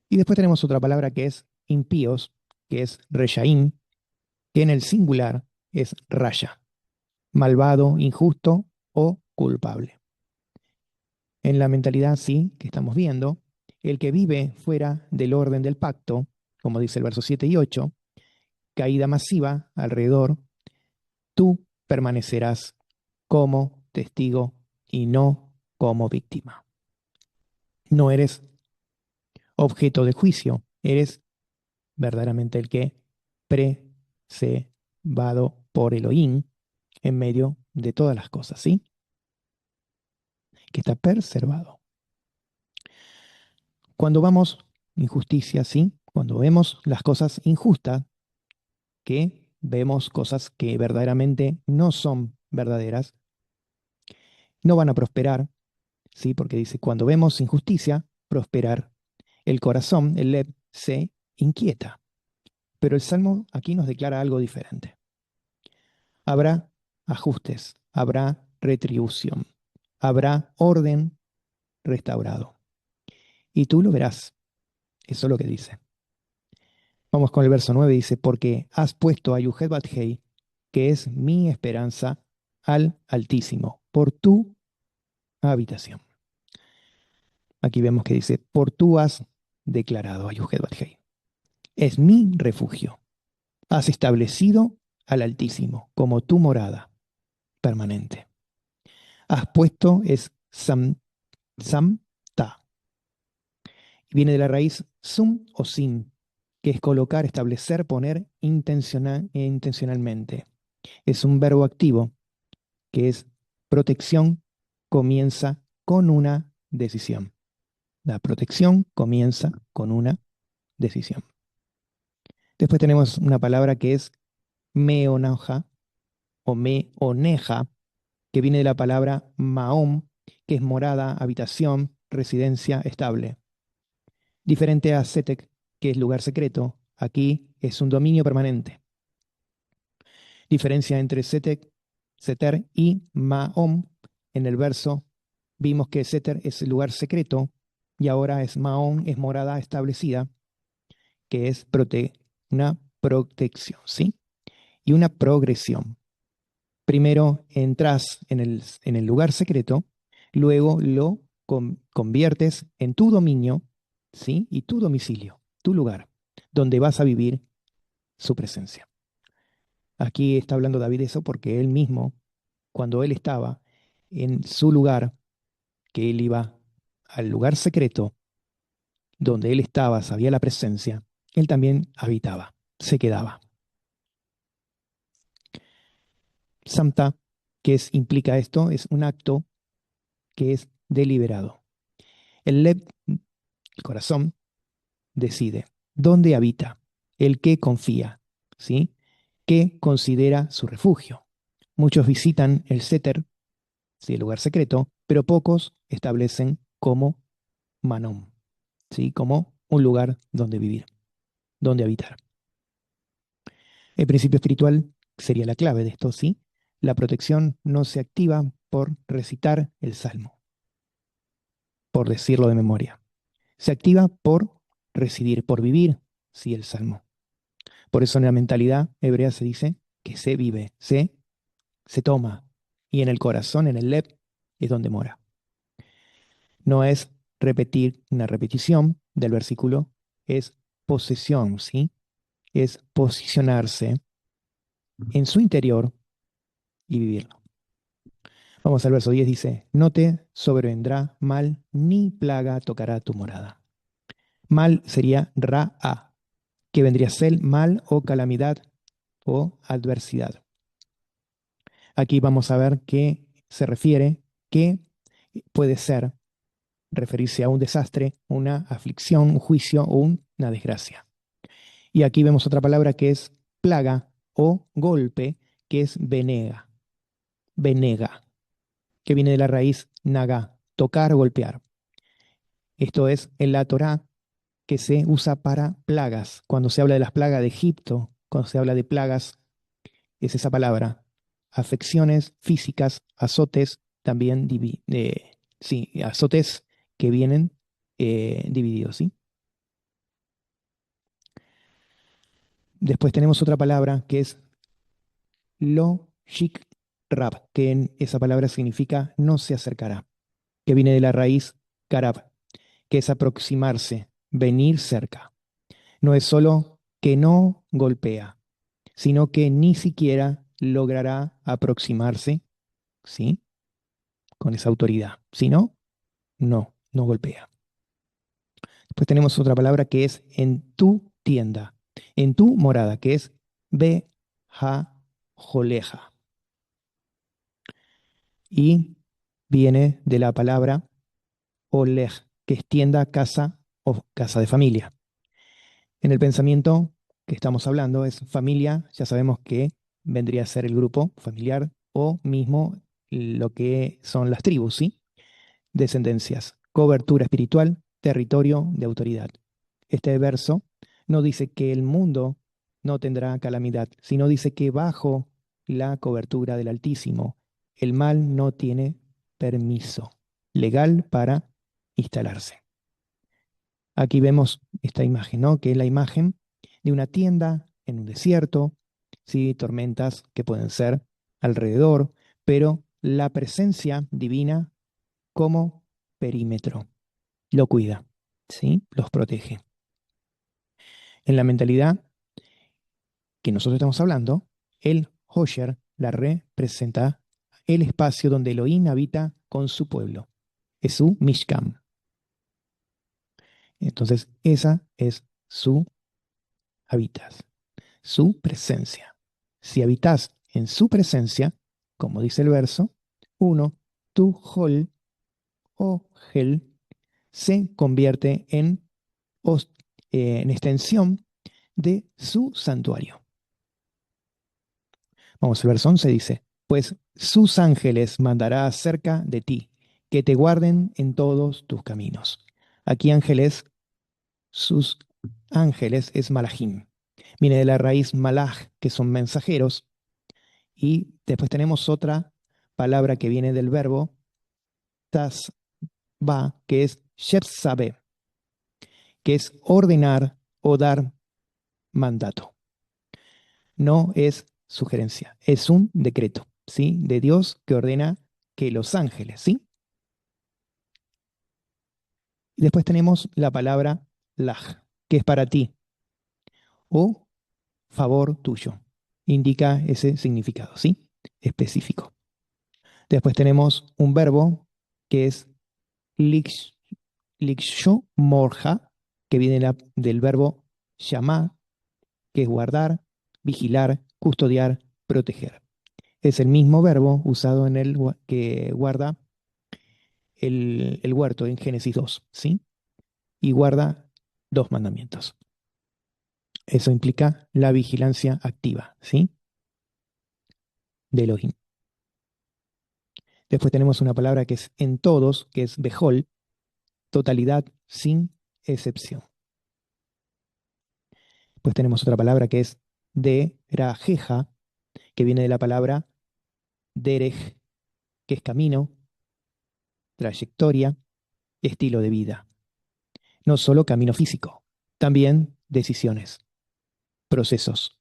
Y después tenemos otra palabra que es impíos, que es reshaim, que en el singular es raya, malvado, injusto o culpable. En la mentalidad, sí, que estamos viendo, el que vive fuera del orden del pacto, como dice el verso 7 y 8, caída masiva alrededor, tú permanecerás como testigo y no como víctima. No eres objeto de juicio, eres verdaderamente el que preservado por Elohim en medio de todas las cosas, ¿sí? Que está preservado. Cuando vamos injusticia, ¿sí? Cuando vemos las cosas injustas, que vemos cosas que verdaderamente no son verdaderas, no van a prosperar, ¿sí? Porque dice, cuando vemos injusticia, prosperar. El corazón, el lev, se inquieta. Pero el Salmo aquí nos declara algo diferente. Habrá ajustes, habrá retribución, habrá orden restaurado. Y tú lo verás. Eso es lo que dice. Vamos con el verso 9, dice, porque has puesto a Yuhet Bathei, que es mi esperanza, al Altísimo, por tu habitación. Aquí vemos que dice, por tú has declarado a Yuhet Bathei. Es mi refugio. Has establecido al Altísimo como tu morada permanente. Has puesto es samta. Viene de la raíz sum o sin, que es colocar, establecer, poner intencionalmente. Es un verbo activo, que es protección, comienza con una decisión. La protección comienza con una decisión. Después tenemos una palabra que es meonaja o meoneja, que viene de la palabra maom, que es morada, habitación, residencia estable. Diferente a setek, que es lugar secreto, aquí es un dominio permanente. Diferencia entre setek, seter y maom. En el verso vimos que seter es el lugar secreto y ahora es maom, es morada establecida, que es una protección, ¿sí? Y una progresión. Primero entras en el lugar secreto, luego lo conviertes en tu dominio, ¿sí? Y tu domicilio, tu lugar, donde vas a vivir su presencia. Aquí está hablando David eso porque él mismo, cuando él estaba en su lugar, que él iba al lugar secreto, donde él estaba, sabía la presencia, él también habitaba, se quedaba. Samta, implica esto, es un acto que es deliberado. El lev, el corazón, decide dónde habita, el que confía, ¿sí? Que considera su refugio. Muchos visitan el seter, ¿sí? El lugar secreto, pero pocos establecen como manom, ¿sí? Como un lugar donde vivir, donde habitar. El principio espiritual sería la clave de esto, ¿sí? La protección no se activa por recitar el salmo, por decirlo de memoria. Se activa por residir, por vivir, sí, el salmo. Por eso en la mentalidad hebrea se dice que se vive, se toma. Y en el corazón, en el lep, es donde mora. No es repetir una repetición del versículo, es posesión, ¿sí? Es posicionarse en su interior y vivirlo. Vamos al verso 10, dice, no te sobrevendrá mal ni plaga tocará tu morada. Mal sería ra'a, que vendría a ser mal o calamidad o adversidad. Aquí vamos a ver que se refiere que puede ser referirse a un desastre, una aflicción, un juicio o una desgracia. Y aquí vemos otra palabra que es plaga o golpe, que es venega, que viene de la raíz naga, tocar o golpear. Esto es en la Torá que se usa para plagas. Cuando se habla de las plagas de Egipto, cuando se habla de plagas, es esa palabra. Afecciones físicas, azotes, también sí, azotes que vienen divididos, ¿sí? Después tenemos otra palabra que es lo shik rab, que en esa palabra significa no se acercará, que viene de la raíz karab, que es aproximarse, venir cerca. No es solo que no golpea, sino que ni siquiera logrará aproximarse, ¿sí? Con esa autoridad. Si no, no golpea. Después tenemos otra palabra que es en tu tienda, en tu morada, que es joleja. Y viene de la palabra oleg, que es tienda, casa o casa de familia. En el pensamiento que estamos hablando es familia, ya sabemos que vendría a ser el grupo familiar o mismo lo que son las tribus, ¿sí? Descendencias, cobertura espiritual, territorio de autoridad. Este verso no dice que el mundo no tendrá calamidad, sino dice que bajo la cobertura del Altísimo. El mal no tiene permiso legal para instalarse. Aquí vemos esta imagen, ¿no? Que es la imagen de una tienda en un desierto, ¿sí? Tormentas que pueden ser alrededor, pero la presencia divina como perímetro lo cuida, ¿sí? Los protege. En la mentalidad que nosotros estamos hablando, el Hosher la representa el espacio donde Elohim habita con su pueblo. Es su Mishkan. Entonces, esa es su habitas, su presencia. Si habitas en su presencia, como dice el verso, uno, tu hol o gel se convierte en extensión de su santuario. Vamos, el verso 11 dice, pues sus ángeles mandará acerca de ti, que te guarden en todos tus caminos. Aquí ángeles, sus ángeles es malachim. Viene de la raíz malach, que son mensajeros, y después tenemos otra palabra que viene del verbo tasba, que es shepsabe, que es ordenar o dar mandato. No es sugerencia, es un decreto, ¿sí? De Dios que ordena que los ángeles, ¿sí? Y después tenemos la palabra laj, que es para ti, o favor tuyo. Indica ese significado, ¿sí? Específico. Después tenemos un verbo que es liksho morja, que viene del verbo llamar, que es guardar, vigilar, custodiar, proteger. Es el mismo verbo usado en el que guarda el huerto en Génesis 2, ¿sí? Y guarda dos mandamientos. Eso implica la vigilancia activa, ¿sí? De Elohim. Después tenemos una palabra que es en todos, que es behol, totalidad sin excepción. Después tenemos otra palabra que es derajeja, que viene de la palabra derech, que es camino, trayectoria, estilo de vida. No solo camino físico, también decisiones, procesos,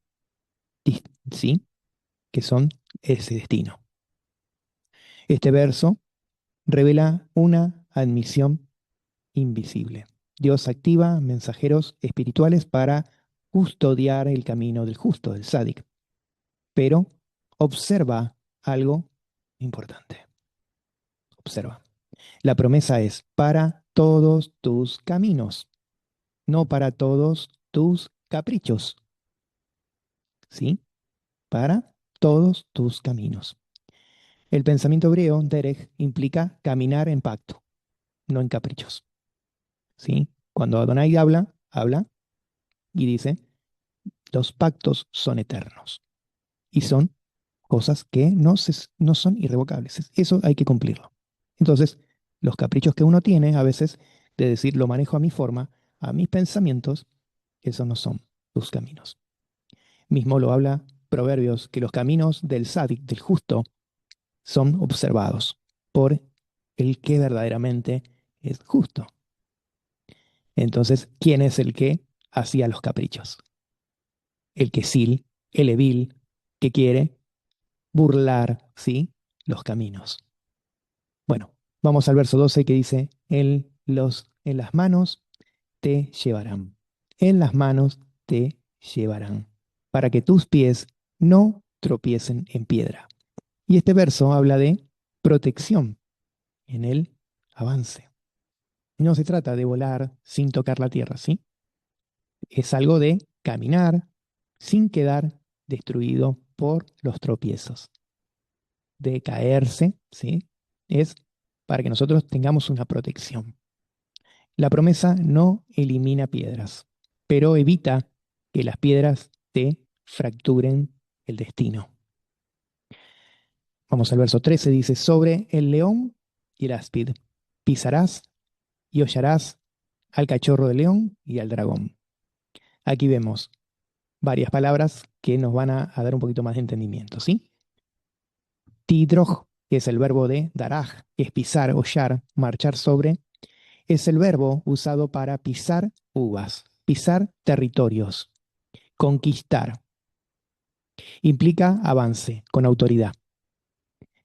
¿sí? Que son ese destino. Este verso revela una admisión invisible. Dios activa mensajeros espirituales para custodiar el camino del justo, del sádic. Pero observa algo importante. Observa. La promesa es para todos tus caminos, no para todos tus caprichos. ¿Sí? Para todos tus caminos. El pensamiento hebreo, derech, implica caminar en pacto, no en caprichos. ¿Sí? Cuando Adonai habla, habla y dice, los pactos son eternos y son cosas que no son irrevocables. Eso hay que cumplirlo. Entonces, los caprichos que uno tiene a veces de decir, lo manejo a mi forma, a mis pensamientos, esos no son tus caminos. Mismo lo habla Proverbios, que los caminos del sádic, del justo, son observados por el que verdaderamente es justo. Entonces, ¿quién es el que hacía los caprichos? El que sil, el evil, que quiere burlar, ¿sí? Los caminos. Bueno, vamos al verso 12 que dice, en las manos te llevarán. En las manos te llevarán, para que tus pies no tropiecen en piedra. Y este verso habla de protección en el avance. No se trata de volar sin tocar la tierra, ¿sí? Es algo de caminar sin quedar destruido por los tropiezos. De caerse, ¿sí? Es para que nosotros tengamos una protección. La promesa no elimina piedras, pero evita que las piedras te fracturen el destino. Vamos al verso 13, dice, sobre el león y el áspid pisarás y hollarás al cachorro de león y al dragón. Aquí vemos varias palabras que nos van a dar un poquito más de entendimiento, ¿sí? Tidroj, que es el verbo de daraj, que es pisar, hollar, marchar sobre, es el verbo usado para pisar uvas, pisar territorios, conquistar. Implica avance, con autoridad.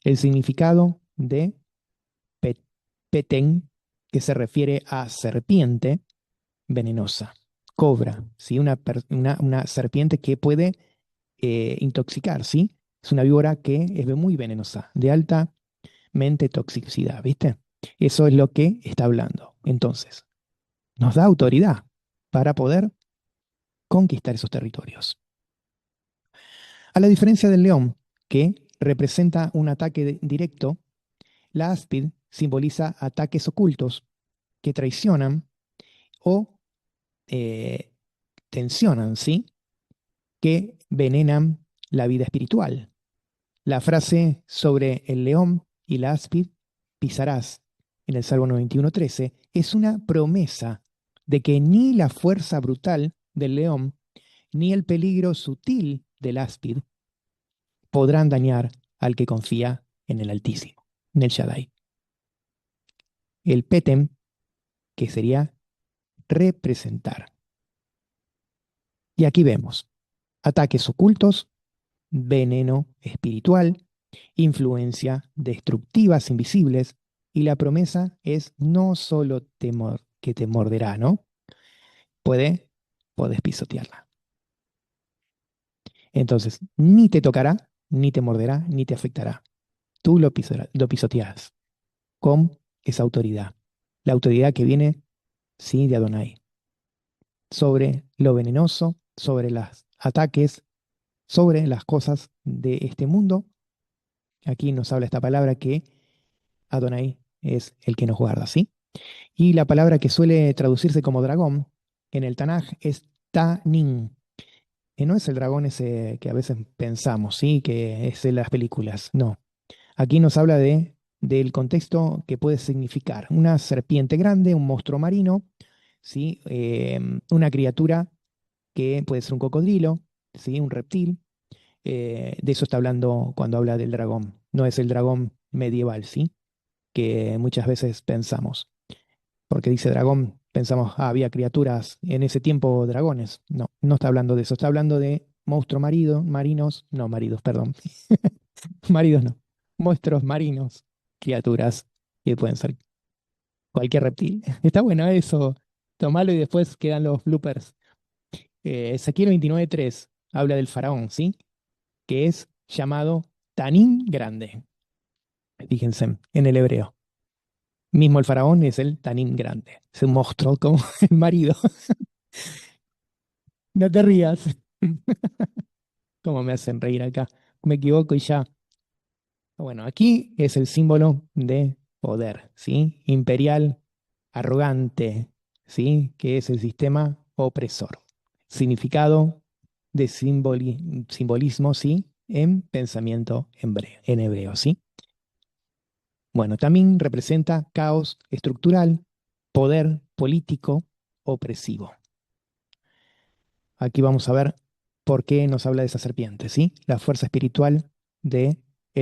El significado de petén, que se refiere a serpiente venenosa, cobra, ¿sí? Una serpiente que puede intoxicar, ¿sí? Es una víbora que es muy venenosa, de altamente toxicidad, ¿viste? Eso es lo que está hablando. Entonces, nos da autoridad para poder conquistar esos territorios. A la diferencia del león, que representa un ataque directo, la áspid simboliza ataques ocultos que traicionan o eh, tensionan, ¿sí? Que venenan la vida espiritual. La frase sobre el león y la áspid, pisarás, en el Salmo 91:13, es una promesa de que ni la fuerza brutal del león ni el peligro sutil del áspid podrán dañar al que confía en el Altísimo, en el Shaddai. El petem, que sería representar. Y aquí vemos ataques ocultos, veneno espiritual, influencia destructivas invisibles, y la promesa es no solo temor que te morderá, ¿no? Puedes pisotearla. Entonces, ni te tocará, ni te morderá, ni te afectará. Tú lo pisotearás con esa autoridad. La autoridad que viene, sí, de Adonai. Sobre lo venenoso, sobre los ataques, sobre las cosas de este mundo. Aquí nos habla esta palabra que Adonai es el que nos guarda, ¿sí? Y la palabra que suele traducirse como dragón en el Tanaj es Tanin. No es el dragón ese que a veces pensamos, ¿sí? Que es en las películas. No. Aquí nos habla del contexto que puede significar una serpiente grande, un monstruo marino, ¿sí? Una criatura que puede ser un cocodrilo, ¿sí? Un reptil. De eso está hablando cuando habla del dragón. No es el dragón medieval, ¿sí? Que muchas veces pensamos. Porque dice dragón, pensamos, había criaturas en ese tiempo dragones. No, no está hablando de eso. Está hablando de monstruos marinos, no, maridos, perdón. Maridos no. Monstruos marinos, criaturas que pueden ser cualquier reptil. Está bueno eso. Tomalo y después quedan los bloopers. Ezequiel 29:3 habla del faraón, ¿sí? Que es llamado Tanín Grande. Fíjense, en el hebreo. Mismo el faraón es el Tanín Grande. Es un monstruo como el marido. No te rías. ¿Cómo me hacen reír acá? Me equivoco y ya. Bueno, aquí es el símbolo de poder, ¿sí? Imperial, arrogante, ¿sí? Que es el sistema opresor. Significado de simbolismo, ¿sí? En pensamiento en hebreo, ¿sí? Bueno, también representa caos estructural, poder político opresivo. Aquí vamos a ver por qué nos habla de esa serpiente, ¿sí? La fuerza espiritual del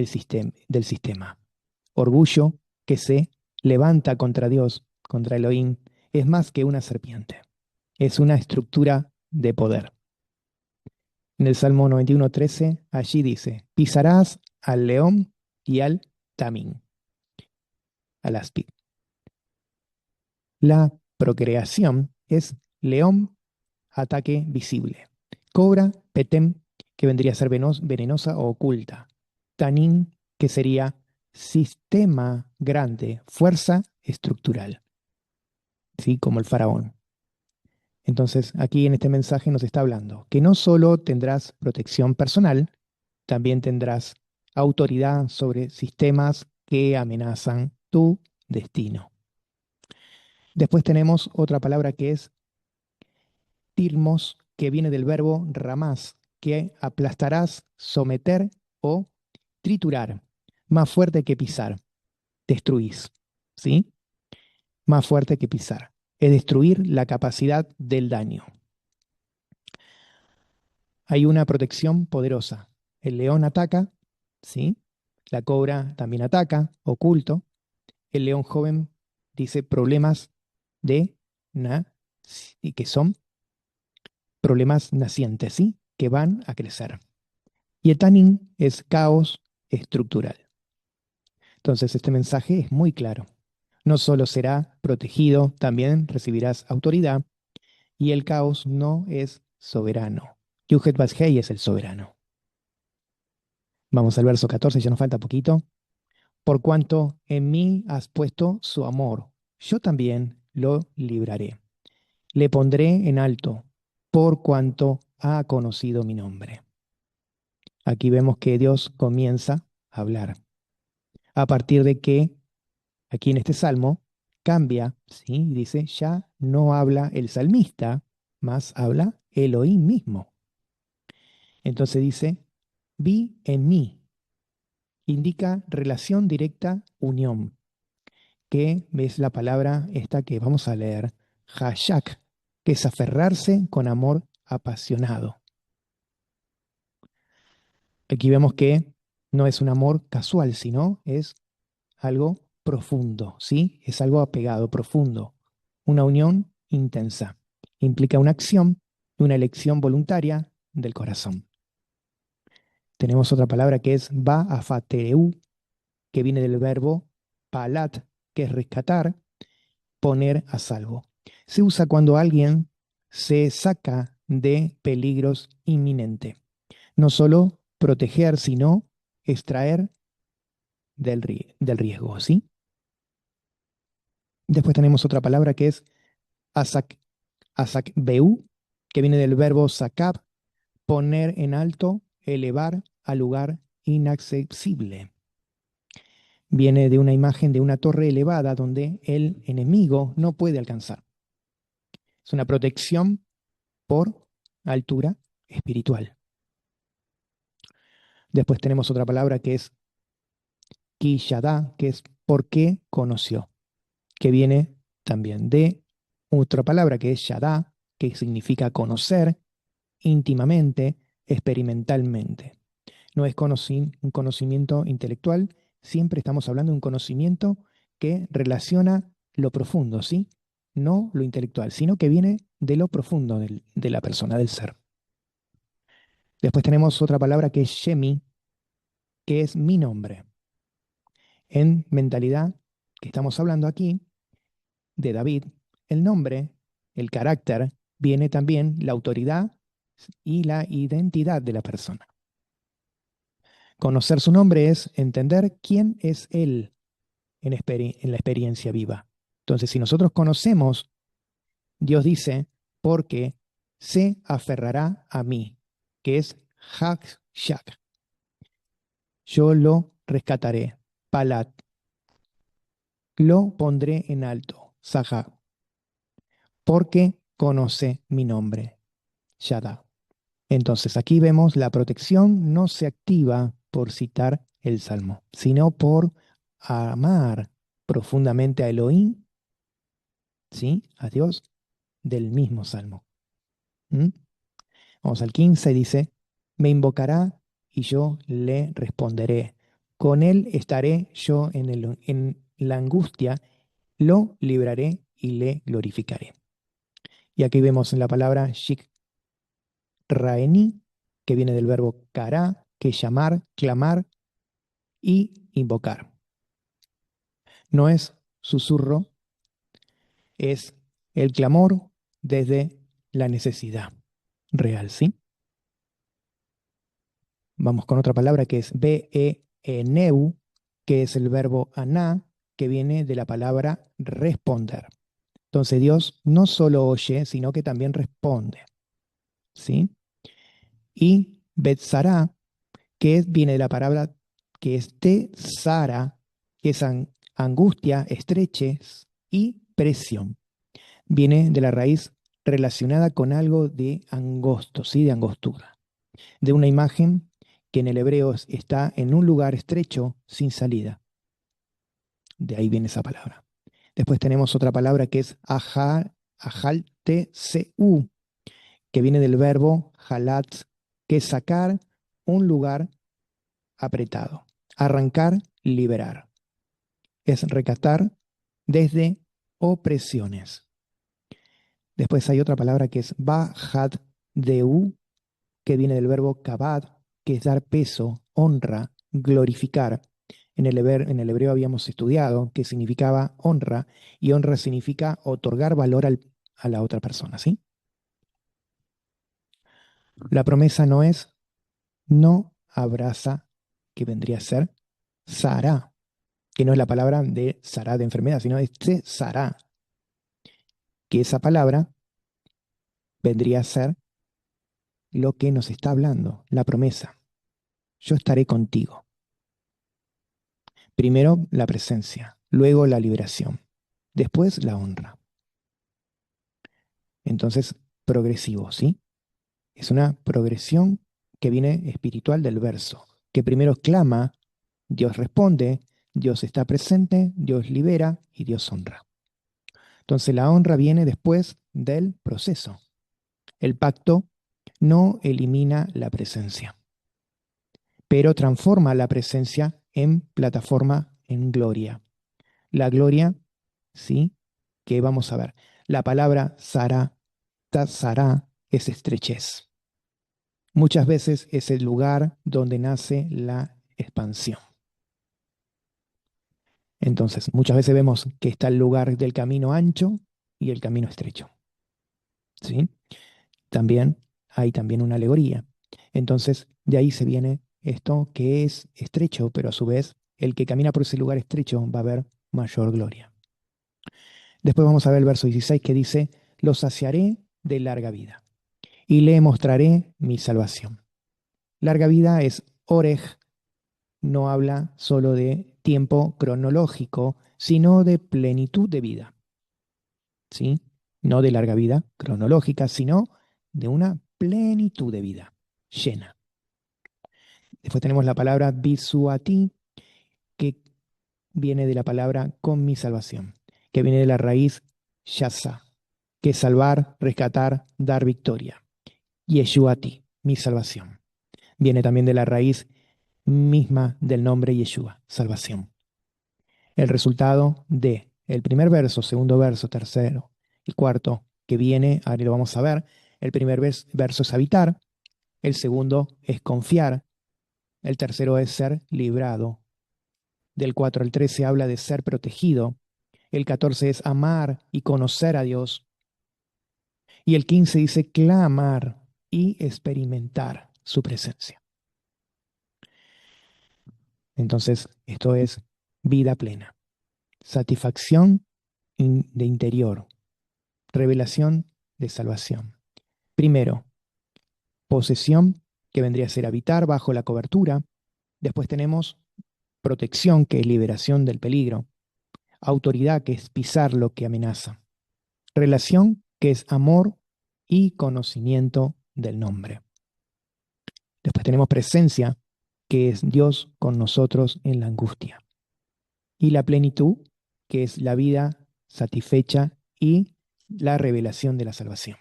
sistema. Orgullo que se levanta contra Dios, contra Elohim, es más que una serpiente. Es una estructura de poder. En el Salmo 91:13, allí dice, pisarás al león y al tamín, al áspid. La procreación es león, ataque visible. Cobra, petem, que vendría a ser venenosa o oculta. Tanín, que sería sistema grande, fuerza estructural, ¿sí? Como el faraón. Entonces, aquí en este mensaje nos está hablando que no solo tendrás protección personal, también tendrás autoridad sobre sistemas que amenazan tu destino. Después tenemos otra palabra que es tirmos, que viene del verbo ramás, que aplastarás, someter o triturar. Más fuerte que pisar, destruís. ¿Sí? Más fuerte que pisar. Es destruir la capacidad del daño. Hay una protección poderosa. El león ataca, ¿sí? La cobra también ataca, oculto. El león joven dice problemas de y que son problemas nacientes, ¿sí? Que van a crecer. Y el tanín es caos estructural. Entonces, este mensaje es muy claro. No solo será protegido, también recibirás autoridad y el caos no es soberano. Yuhet Bashei es el soberano. Vamos al verso 14, ya nos falta poquito. Por cuanto en mí has puesto su amor, yo también lo libraré. Le pondré en alto, por cuanto ha conocido mi nombre. Aquí vemos que Dios comienza a hablar. A partir de que, aquí en este salmo, cambia, ¿sí? Dice, ya no habla el salmista, más habla Elohim mismo. Entonces dice, vi en mí, indica relación directa, unión, que es la palabra esta que vamos a leer, hashak, que es aferrarse con amor apasionado. Aquí vemos que no es un amor casual, sino es algo profundo, ¿sí? Es algo apegado, profundo, una unión intensa. Implica una acción y una elección voluntaria del corazón. Tenemos otra palabra que es ba'afatereu, que viene del verbo palat, que es rescatar, poner a salvo. Se usa cuando alguien se saca de peligros inminentes. No solo proteger, sino extraer del riesgo, ¿sí? Después tenemos otra palabra que es asak, asakbeu, que viene del verbo sakab, poner en alto, elevar a lugar inaccesible. Viene de una imagen de una torre elevada donde el enemigo no puede alcanzar. Es una protección por altura espiritual. Después tenemos otra palabra que es kishada, que es porque conoció, que viene también de otra palabra que es shada, que significa conocer íntimamente, experimentalmente. No es un conocimiento intelectual, siempre estamos hablando de un conocimiento que relaciona lo profundo, ¿sí? No lo intelectual, sino que viene de lo profundo de la persona, del ser. Después tenemos otra palabra que es Shemi, que es mi nombre. En mentalidad que estamos hablando aquí de David, el nombre, el carácter, viene también la autoridad y la identidad de la persona. Conocer su nombre es entender quién es él en la experiencia viva. Entonces, si nosotros conocemos, Dios dice, porque se aferrará a mí, que es Hak Shak. Yo lo rescataré, Palat, lo pondré en alto, Saha, porque conoce mi nombre, Shada. Entonces aquí vemos la protección no se activa por citar el Salmo, sino por amar profundamente a Elohim, ¿sí? A Dios del mismo Salmo. ¿Mm? Vamos al 15, dice, me invocará y yo le responderé. Con él estaré yo en la angustia, lo libraré y le glorificaré. Y aquí vemos en la palabra shik raeni, que viene del verbo kará, que es llamar, clamar y invocar. No es susurro, es el clamor desde la necesidad real, ¿sí? Vamos con otra palabra que es be-eneu, que es el verbo aná, que viene de la palabra responder. Entonces Dios no solo oye, sino que también responde, ¿sí? Y betzará, que viene de la palabra que es tesara, que es angustia, estrechez y presión. Viene de la raíz relacionada con algo de angosto, ¿sí? De angostura. De una imagen que en el hebreo está en un lugar estrecho sin salida. De ahí viene esa palabra. Después tenemos otra palabra que es ajalteu, que viene del verbo halat, que es sacar un lugar apretado. Arrancar, liberar. Es rescatar desde opresiones. Después hay otra palabra que es bajad deu, que viene del verbo kabad, que es dar peso, honra, glorificar. En el hebreo habíamos estudiado que significaba honra, y honra significa otorgar valor a la otra persona, ¿sí? La promesa no es no abraza, que vendría a ser Sará, que no es la palabra de Sará de enfermedad, sino es Sará, que esa palabra vendría a ser lo que nos está hablando, la promesa. Yo estaré contigo. Primero la presencia, luego la liberación, después la honra. Entonces, progresivo, ¿sí? Es una progresión que viene espiritual del verso, que primero clama, Dios responde, Dios está presente, Dios libera y Dios honra. Entonces la honra viene después del proceso. El pacto no elimina la presencia, pero transforma la presencia en plataforma, en gloria. La gloria, ¿sí? Que vamos a ver. La palabra Sara, Sará, es estrechez. Muchas veces es el lugar donde nace la expansión. Entonces, muchas veces vemos que está el lugar del camino ancho y el camino estrecho. ¿Sí? También hay también una alegoría. Entonces, de ahí se viene esto que es estrecho, pero a su vez, el que camina por ese lugar estrecho va a ver mayor gloria. Después vamos a ver el verso 16 que dice, lo saciaré de larga vida y le mostraré mi salvación. Larga vida es orej, no habla solo de tiempo cronológico, sino de plenitud de vida. ¿Sí? No de larga vida cronológica, sino de una plenitud de vida llena. Después tenemos la palabra bisuati, que viene de la palabra con mi salvación, que viene de la raíz yasa, que es salvar, rescatar, dar victoria. Yeshuati, mi salvación. Viene también de la raíz misma del nombre Yeshua, salvación. El resultado de el primer verso, segundo verso, tercero y cuarto que viene, ahora lo vamos a ver. El primer verso es habitar, el segundo es confiar, el tercero es ser librado. Del 4 al 13 habla de ser protegido, el 14 es amar y conocer a Dios, y el 15 dice clamar y experimentar su presencia. Entonces, esto es vida plena, satisfacción de interior, revelación de salvación. Primero, posesión, que vendría a ser habitar bajo la cobertura. Después tenemos protección, que es liberación del peligro. Autoridad, que es pisar lo que amenaza. Relación, que es amor y conocimiento del nombre. Después tenemos presencia, que es Dios con nosotros en la angustia. Y la plenitud, que es la vida satisfecha y la revelación de la salvación.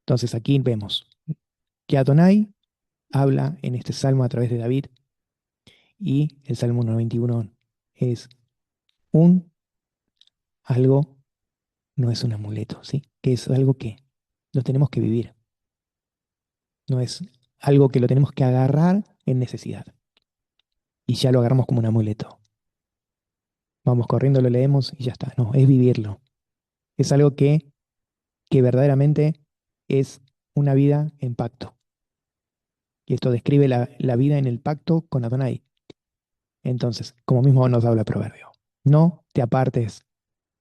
Entonces aquí vemos que Adonai habla en este salmo a través de David, y el Salmo 91 es un algo, no es un amuleto, ¿sí? Que es algo que lo tenemos que vivir, no es algo que lo tenemos que agarrar en necesidad y ya lo agarramos como un amuleto. Vamos corriendo, lo leemos y ya está. No, es vivirlo. Es algo que verdaderamente es una vida en pacto. Y esto describe la vida en el pacto con Adonai. Entonces, como mismo nos habla el proverbio, no te apartes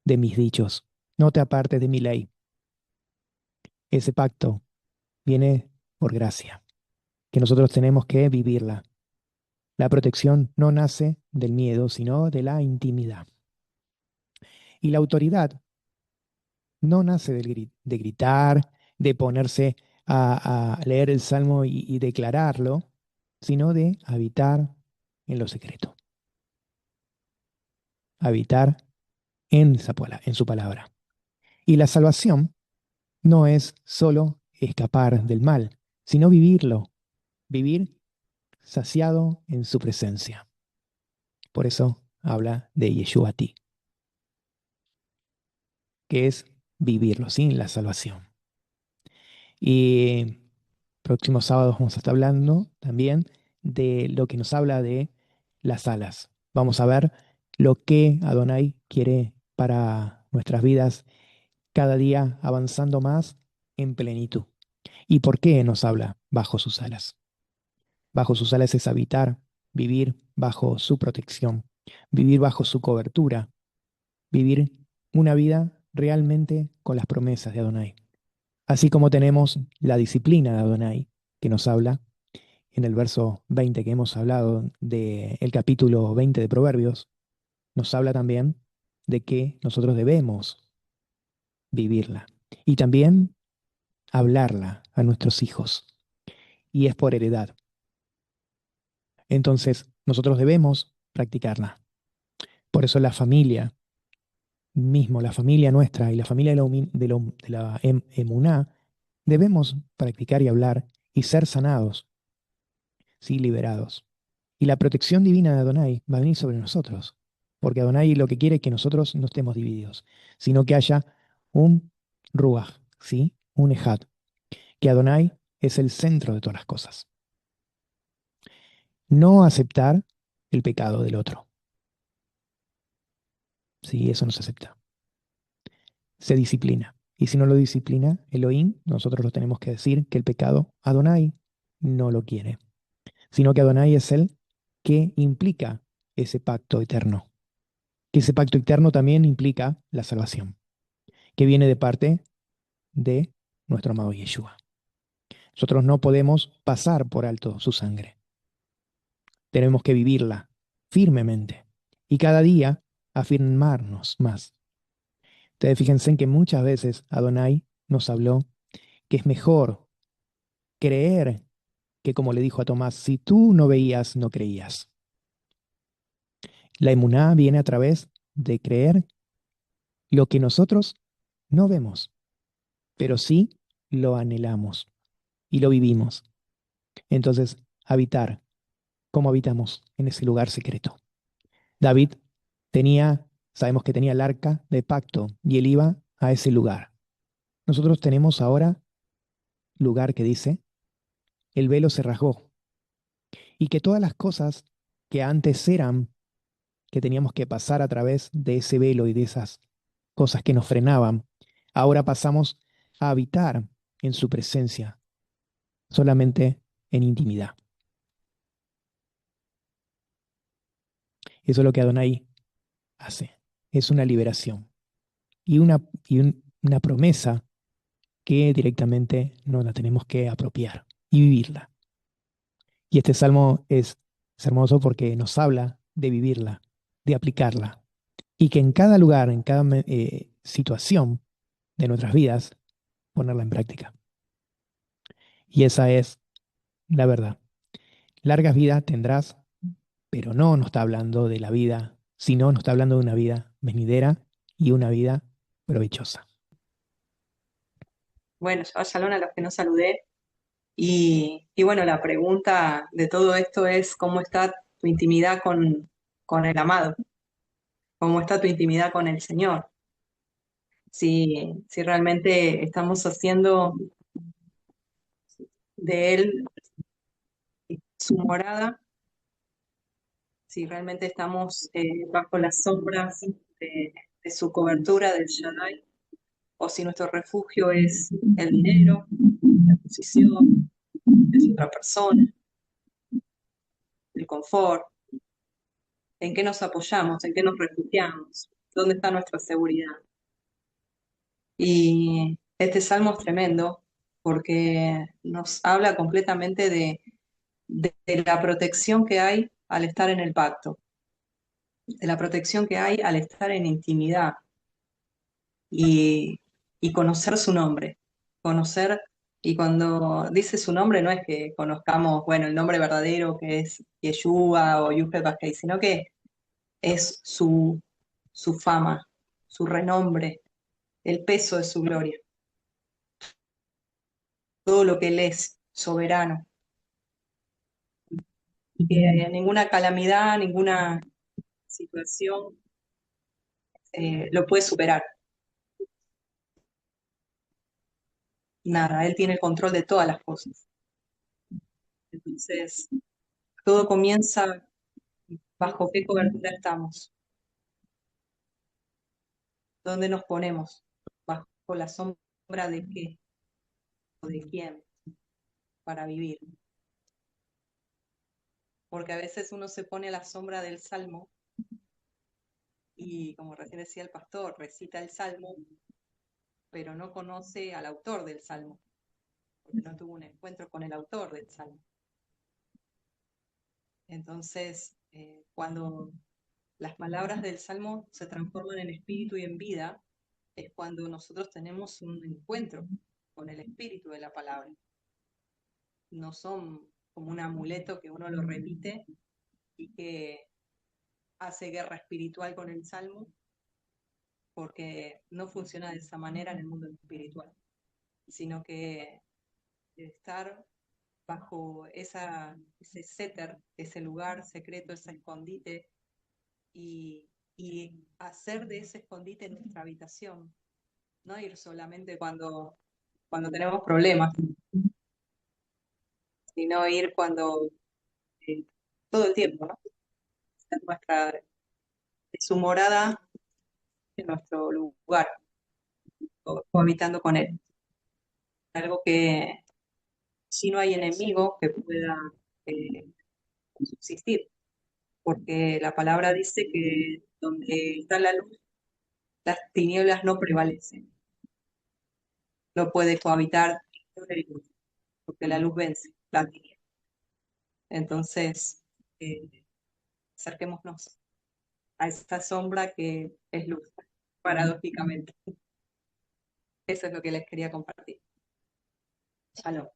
de mis dichos, no te apartes de mi ley. Ese pacto viene por gracia, que nosotros tenemos que vivirla. La protección no nace del miedo, sino de la intimidad. Y la autoridad no nace de gritar, de ponerse a leer el salmo y declararlo, sino de habitar en lo secreto. Habitar en su palabra. Y la salvación no es solo escapar del mal, sino vivirlo. Vivir saciado en su presencia. Por eso habla de Yeshuati, que es vivirlo sin la salvación. Y próximos sábados vamos a estar hablando también de lo que nos habla de las alas. Vamos a ver lo que Adonai quiere para nuestras vidas cada día avanzando más en plenitud. ¿Y por qué nos habla bajo sus alas? Bajo sus alas es habitar, vivir bajo su protección, vivir bajo su cobertura, vivir una vida realmente con las promesas de Adonai. Así como tenemos la disciplina de Adonai, que nos habla en el verso 20 que hemos hablado del capítulo 20 de Proverbios, nos habla también de que nosotros debemos vivirla y también hablarla a nuestros hijos, y es por heredad. Entonces, nosotros debemos practicarla. Por eso la familia mismo, la familia nuestra y la familia de la Emuná, debemos practicar y hablar y ser sanados, sí, liberados. Y la protección divina de Adonai va a venir sobre nosotros, porque Adonai lo que quiere es que nosotros no estemos divididos, sino que haya un Ruach, ¿sí? Un Ejad, que Adonai es el centro de todas las cosas. No aceptar el pecado del otro, ¿sí? Eso no se acepta. Se disciplina. Y si no lo disciplina Elohim, nosotros lo tenemos que decir que el pecado Adonai no lo quiere, sino que Adonai es el que implica ese pacto eterno. Que ese pacto eterno también implica la salvación, que viene de parte de nuestro amado Yeshua. Nosotros no podemos pasar por alto su sangre. Tenemos que vivirla firmemente y cada día afirmarnos más. Ustedes fíjense en que muchas veces Adonai nos habló que es mejor creer que, como le dijo a Tomás, si tú no veías, no creías. La emuná viene a través de creer lo que nosotros no vemos, pero sí lo anhelamos y lo vivimos. Entonces, habitar, ¿cómo habitamos en ese lugar secreto? David sabemos que tenía el arca de pacto y él iba a ese lugar. Nosotros tenemos ahora lugar que dice, el velo se rasgó y que todas las cosas que antes eran, que teníamos que pasar a través de ese velo y de esas cosas que nos frenaban, ahora pasamos a habitar en su presencia, solamente en intimidad. Eso es lo que Adonai hace. Es una liberación y una promesa que directamente nos la tenemos que apropiar y vivirla. Y este salmo es hermoso porque nos habla de vivirla, de aplicarla, y que en cada lugar, en cada situación de nuestras vidas, ponerla en práctica. Y esa es la verdad. Largas vidas tendrás, pero no nos está hablando de la vida, sino nos está hablando de una vida venidera y una vida provechosa. Bueno, shalom a los que no saludé. Y bueno, la pregunta de todo esto es cómo está tu intimidad con el amado, cómo está tu intimidad con el Señor, si realmente estamos haciendo de Él su morada, si realmente estamos bajo las sombras de su cobertura del Shaddai, o si nuestro refugio es el dinero, la posición, es otra persona, el confort. ¿En qué nos apoyamos? ¿En qué nos refugiamos? ¿Dónde está nuestra seguridad? Y este salmo es tremendo porque nos habla completamente de la protección que hay al estar en el pacto, de la protección que hay al estar en intimidad y, y conocer su nombre. Conocer, y cuando dice su nombre no es que conozcamos, bueno, el nombre verdadero que es Yeshua o Yuhel Bajei, sino que es su fama, su renombre, el peso de su gloria, todo lo que Él es, soberano. que ninguna calamidad, ninguna situación lo puede superar. Nada, Él tiene el control de todas las cosas. Entonces, todo comienza bajo qué cobertura estamos, dónde nos ponemos, bajo la sombra de qué o de quién para vivir. Porque a veces uno se pone a la sombra del salmo y, como recién decía el pastor, recita el salmo, pero no conoce al autor del salmo, porque no tuvo un encuentro con el autor del salmo. Entonces, cuando las palabras del salmo se transforman en espíritu y en vida, es cuando nosotros tenemos un encuentro con el espíritu de la palabra. No son como un amuleto que uno lo repite y que hace guerra espiritual con el salmo, porque no funciona de esa manera en el mundo espiritual, sino que estar bajo ese séter, ese lugar secreto, ese escondite, y hacer de ese escondite nuestra habitación, no ir solamente cuando tenemos problemas, sino ir cuando eh, todo el tiempo, ¿no? En su morada en nuestro lugar, cohabitando con él. Algo que si no hay enemigo que pueda eh, subsistir, porque la palabra dice que donde está la luz, las tinieblas no prevalecen. No puede cohabitar luz, porque la luz vence la tiniebla. Entonces, eh, acerquémonos a esta sombra que es luz, paradójicamente. Eso es lo que les quería compartir. Shalom.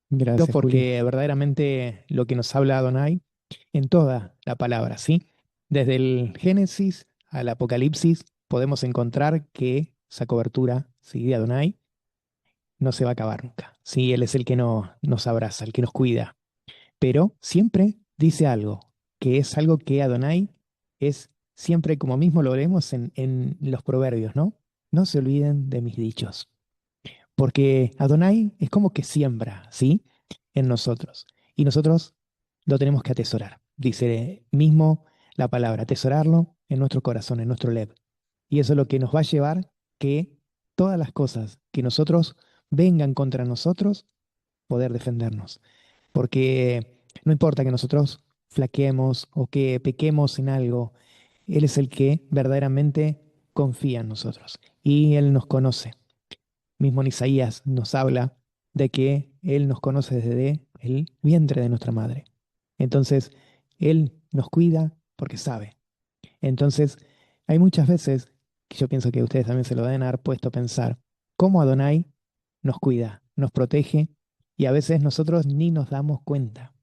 Gracias, porque verdaderamente lo que nos habla Adonai en toda la palabra, ¿sí? Desde el Génesis al Apocalipsis podemos encontrar que esa cobertura, ¿sí?, de Adonai no se va a acabar nunca. Sí, Él es el que nos abraza, el que nos cuida. Pero siempre dice algo, que es algo que Adonai es siempre, como mismo lo vemos en los proverbios, ¿no? No se olviden de mis dichos. Porque Adonai es como que siembra, ¿sí? En nosotros. Y nosotros lo tenemos que atesorar. Dice mismo la palabra, atesorarlo en nuestro corazón, en nuestro lev. Y eso es lo que nos va a llevar que todas las cosas que nosotros vengan contra nosotros, poder defendernos. Porque no importa que nosotros flaqueemos o que pequemos en algo, Él es el que verdaderamente confía en nosotros. Y Él nos conoce. Mismo en Isaías nos habla de que Él nos conoce desde el vientre de nuestra madre. Entonces, Él nos cuida porque sabe. Entonces, hay muchas veces que yo pienso que ustedes también se lo deben haber puesto a pensar, cómo Adonai nos cuida, nos protege y a veces nosotros ni nos damos cuenta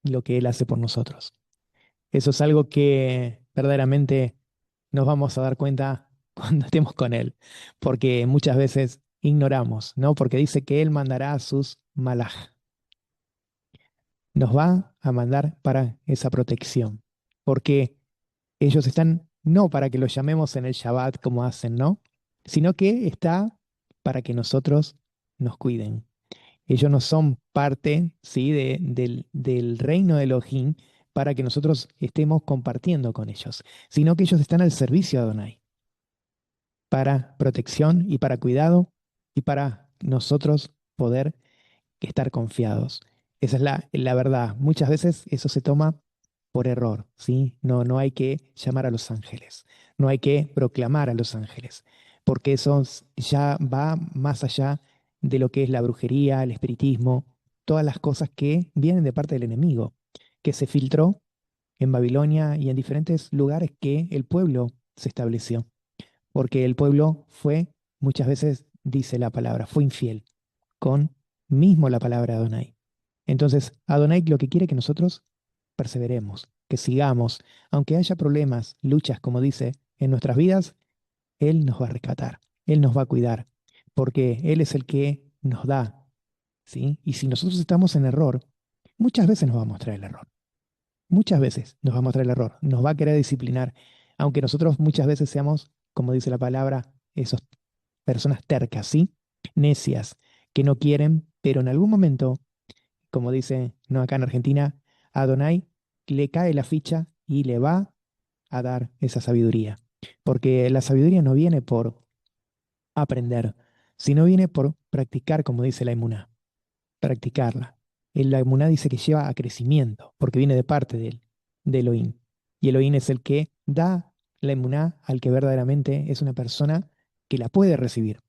lo que Él hace por nosotros. Eso es algo que verdaderamente nos vamos a dar cuenta cuando estemos con Él, porque muchas veces ignoramos, ¿no? Porque dice que Él mandará a sus malaj, nos va a mandar para esa protección, porque ellos están no para que los llamemos en el Shabbat como hacen, ¿no? Sino que está para que nosotros nos cuiden. Ellos no son parte, ¿sí?, del reino de Elohim para que nosotros estemos compartiendo con ellos, sino que ellos están al servicio de Adonai, para protección y para cuidado y para nosotros poder estar confiados. Esa es la verdad. Muchas veces eso se toma por error, ¿sí? No, no hay que llamar a los ángeles, no hay que proclamar a los ángeles, porque ya va más allá de lo que es la brujería, el espiritismo, todas las cosas que vienen de parte del enemigo, que se filtró en Babilonia y en diferentes lugares que el pueblo se estableció, porque el pueblo fue, muchas veces dice la palabra, fue infiel con mismo la palabra Adonai. Entonces, Adonai lo que quiere es que nosotros perseveremos, que sigamos, aunque haya problemas, luchas, como dice, en nuestras vidas, Él nos va a rescatar, Él nos va a cuidar, porque Él es el que nos da, ¿sí? Y si nosotros estamos en error, muchas veces nos va a mostrar el error. Muchas veces nos va a mostrar el error. Nos va a querer disciplinar. Aunque nosotros muchas veces seamos, como dice la palabra, esas personas tercas, ¿sí? Necias, que no quieren, pero en algún momento, como dice, no acá en Argentina, a Adonai le cae la ficha y le va a dar esa sabiduría. Porque la sabiduría no viene por aprender, sino viene por practicar, como dice la emuná, practicarla. La emuná dice que lleva a crecimiento, porque viene de parte de él, de Elohim. Y Elohim es el que da la emuná al que verdaderamente es una persona que la puede recibir.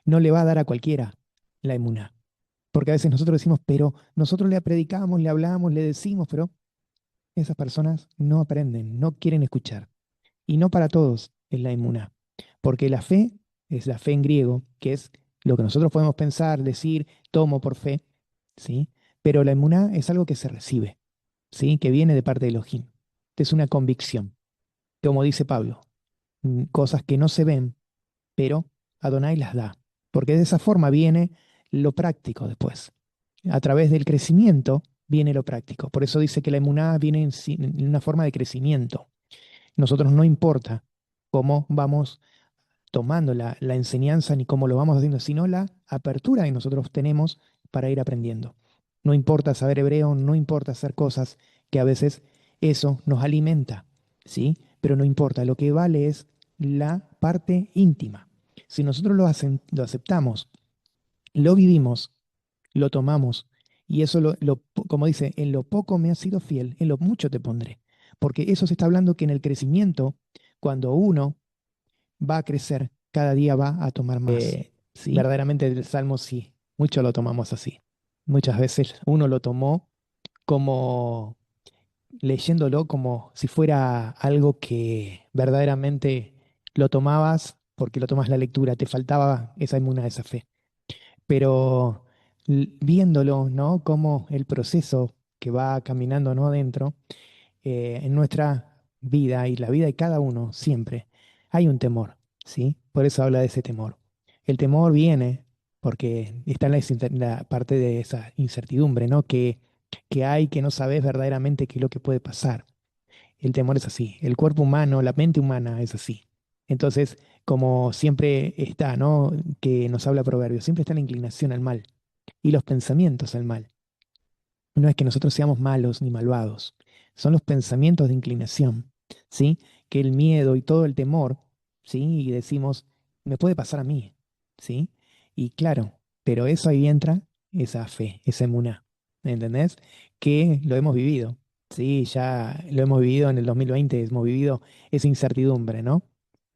No le va a dar a cualquiera la emuná. Porque a veces nosotros decimos, pero nosotros le predicamos, le hablamos, le decimos, pero esas personas no aprenden, no quieren escuchar. Y no para todos es la emuná. Porque la fe es la fe en griego, que es lo que nosotros podemos pensar, decir, tomo por fe, ¿sí? Pero la emuná es algo que se recibe, ¿sí? Que viene de parte de Elohim. Es una convicción, como dice Pablo, cosas que no se ven, pero Adonai las da. Porque de esa forma viene lo práctico después. A través del crecimiento viene lo práctico. Por eso dice que la emuná viene en una forma de crecimiento. Nosotros no importa cómo vamos tomando la enseñanza ni cómo lo vamos haciendo, sino la apertura que nosotros tenemos para ir aprendiendo. No importa saber hebreo, no importa hacer cosas que a veces eso nos alimenta, ¿sí? Pero no importa, lo que vale es la parte íntima. Si nosotros lo aceptamos, lo vivimos, lo tomamos, y eso, como dice, en lo poco me has sido fiel, en lo mucho te pondré. Porque eso se está hablando que en el crecimiento, cuando uno va a crecer, cada día va a tomar más. ¿Sí? Verdaderamente el Salmo sí, mucho lo tomamos así. Muchas veces uno lo tomó como leyéndolo como si fuera algo que verdaderamente lo tomabas porque lo tomas la lectura, te faltaba esa inmunidad, esa fe. Pero viéndolo, ¿no? Como el proceso que va caminando, ¿no? Dentro, en nuestra vida y la vida de cada uno siempre hay un temor, ¿sí? Por eso habla de ese temor. El temor viene porque está en la parte de esa incertidumbre, ¿no? Que hay, que no sabes verdaderamente qué es lo que puede pasar. El temor es así. El cuerpo humano, la mente humana es así. Entonces, como siempre está, ¿no? Que nos habla Proverbios, siempre está la inclinación al mal y los pensamientos al mal. No es que nosotros seamos malos ni malvados, son los pensamientos de inclinación, ¿sí? Que el miedo y todo el temor, ¿sí? Y decimos, me puede pasar a mí, ¿sí? Y claro, pero eso ahí entra esa fe, esa emuná, ¿entendés? Que lo hemos vivido, ¿sí? Ya lo hemos vivido en el 2020, hemos vivido esa incertidumbre, ¿no?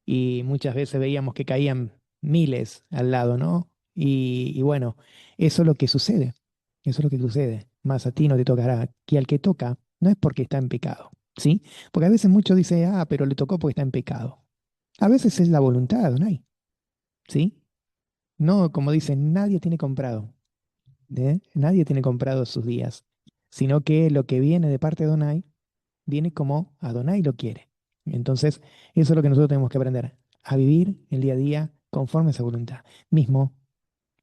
Y muchas veces veíamos que caían miles al lado, ¿no? Y bueno, eso es lo que sucede. Eso es lo que sucede. Más a ti no te tocará. Que al que toca no es porque está en pecado, ¿sí? Porque a veces muchos dicen, ah, pero le tocó porque está en pecado. A veces es la voluntad de Adonai, ¿sí? No, como dicen, nadie tiene comprado, ¿eh? Nadie tiene comprado sus días, sino que lo que viene de parte de Adonai viene como Adonai lo quiere. Entonces, eso es lo que nosotros tenemos que aprender, a vivir el día a día conforme a esa voluntad. Mismo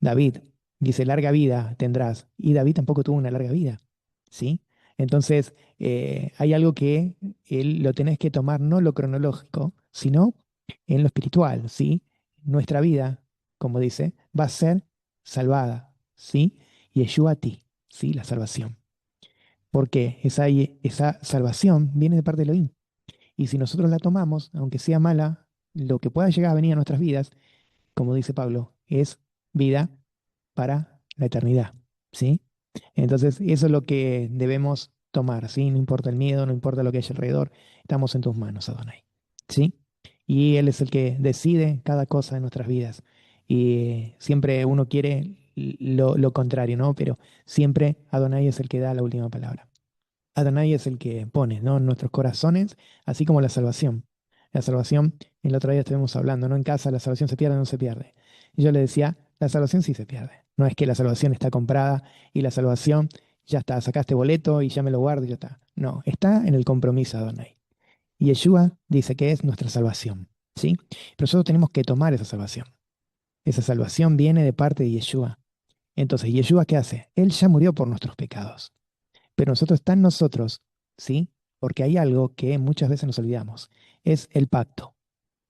David dice, larga vida tendrás. Y David tampoco tuvo una larga vida, ¿sí? Entonces, hay algo que él lo tenés que tomar no lo cronológico, sino en lo espiritual, ¿sí? Nuestra vida, como dice, va a ser salvada, ¿sí? Y Yeshua a ti, ¿sí? La salvación. Porque esa salvación viene de parte de Elohim. Y si nosotros la tomamos, aunque sea mala, lo que pueda llegar a venir a nuestras vidas, como dice Pablo, es vida para la eternidad, ¿sí? Entonces, eso es lo que debemos tomar, ¿sí? No importa el miedo, no importa lo que hay alrededor, estamos en tus manos, Adonai, ¿sí? Y Él es el que decide cada cosa de nuestras vidas. Y siempre uno quiere lo contrario, ¿no? Pero siempre Adonai es el que da la última palabra. Adonai es el que pone, ¿no? En nuestros corazones, así como la salvación. La salvación, el otro día estuvimos hablando, ¿no? En casa la salvación se pierde o no se pierde. Y yo le decía, la salvación sí se pierde. No es que la salvación está comprada y la salvación ya está, sacaste boleto y ya me lo guardo y ya está. No, está en el compromiso de Adonai. Y Yeshua dice que es nuestra salvación, ¿sí? Pero nosotros tenemos que tomar esa salvación. Esa salvación viene de parte de Yeshua. Entonces, ¿Yeshua qué hace? Él ya murió por nuestros pecados. pero nosotros está en nosotros, ¿sí? Porque hay algo que muchas veces nos olvidamos, es el pacto,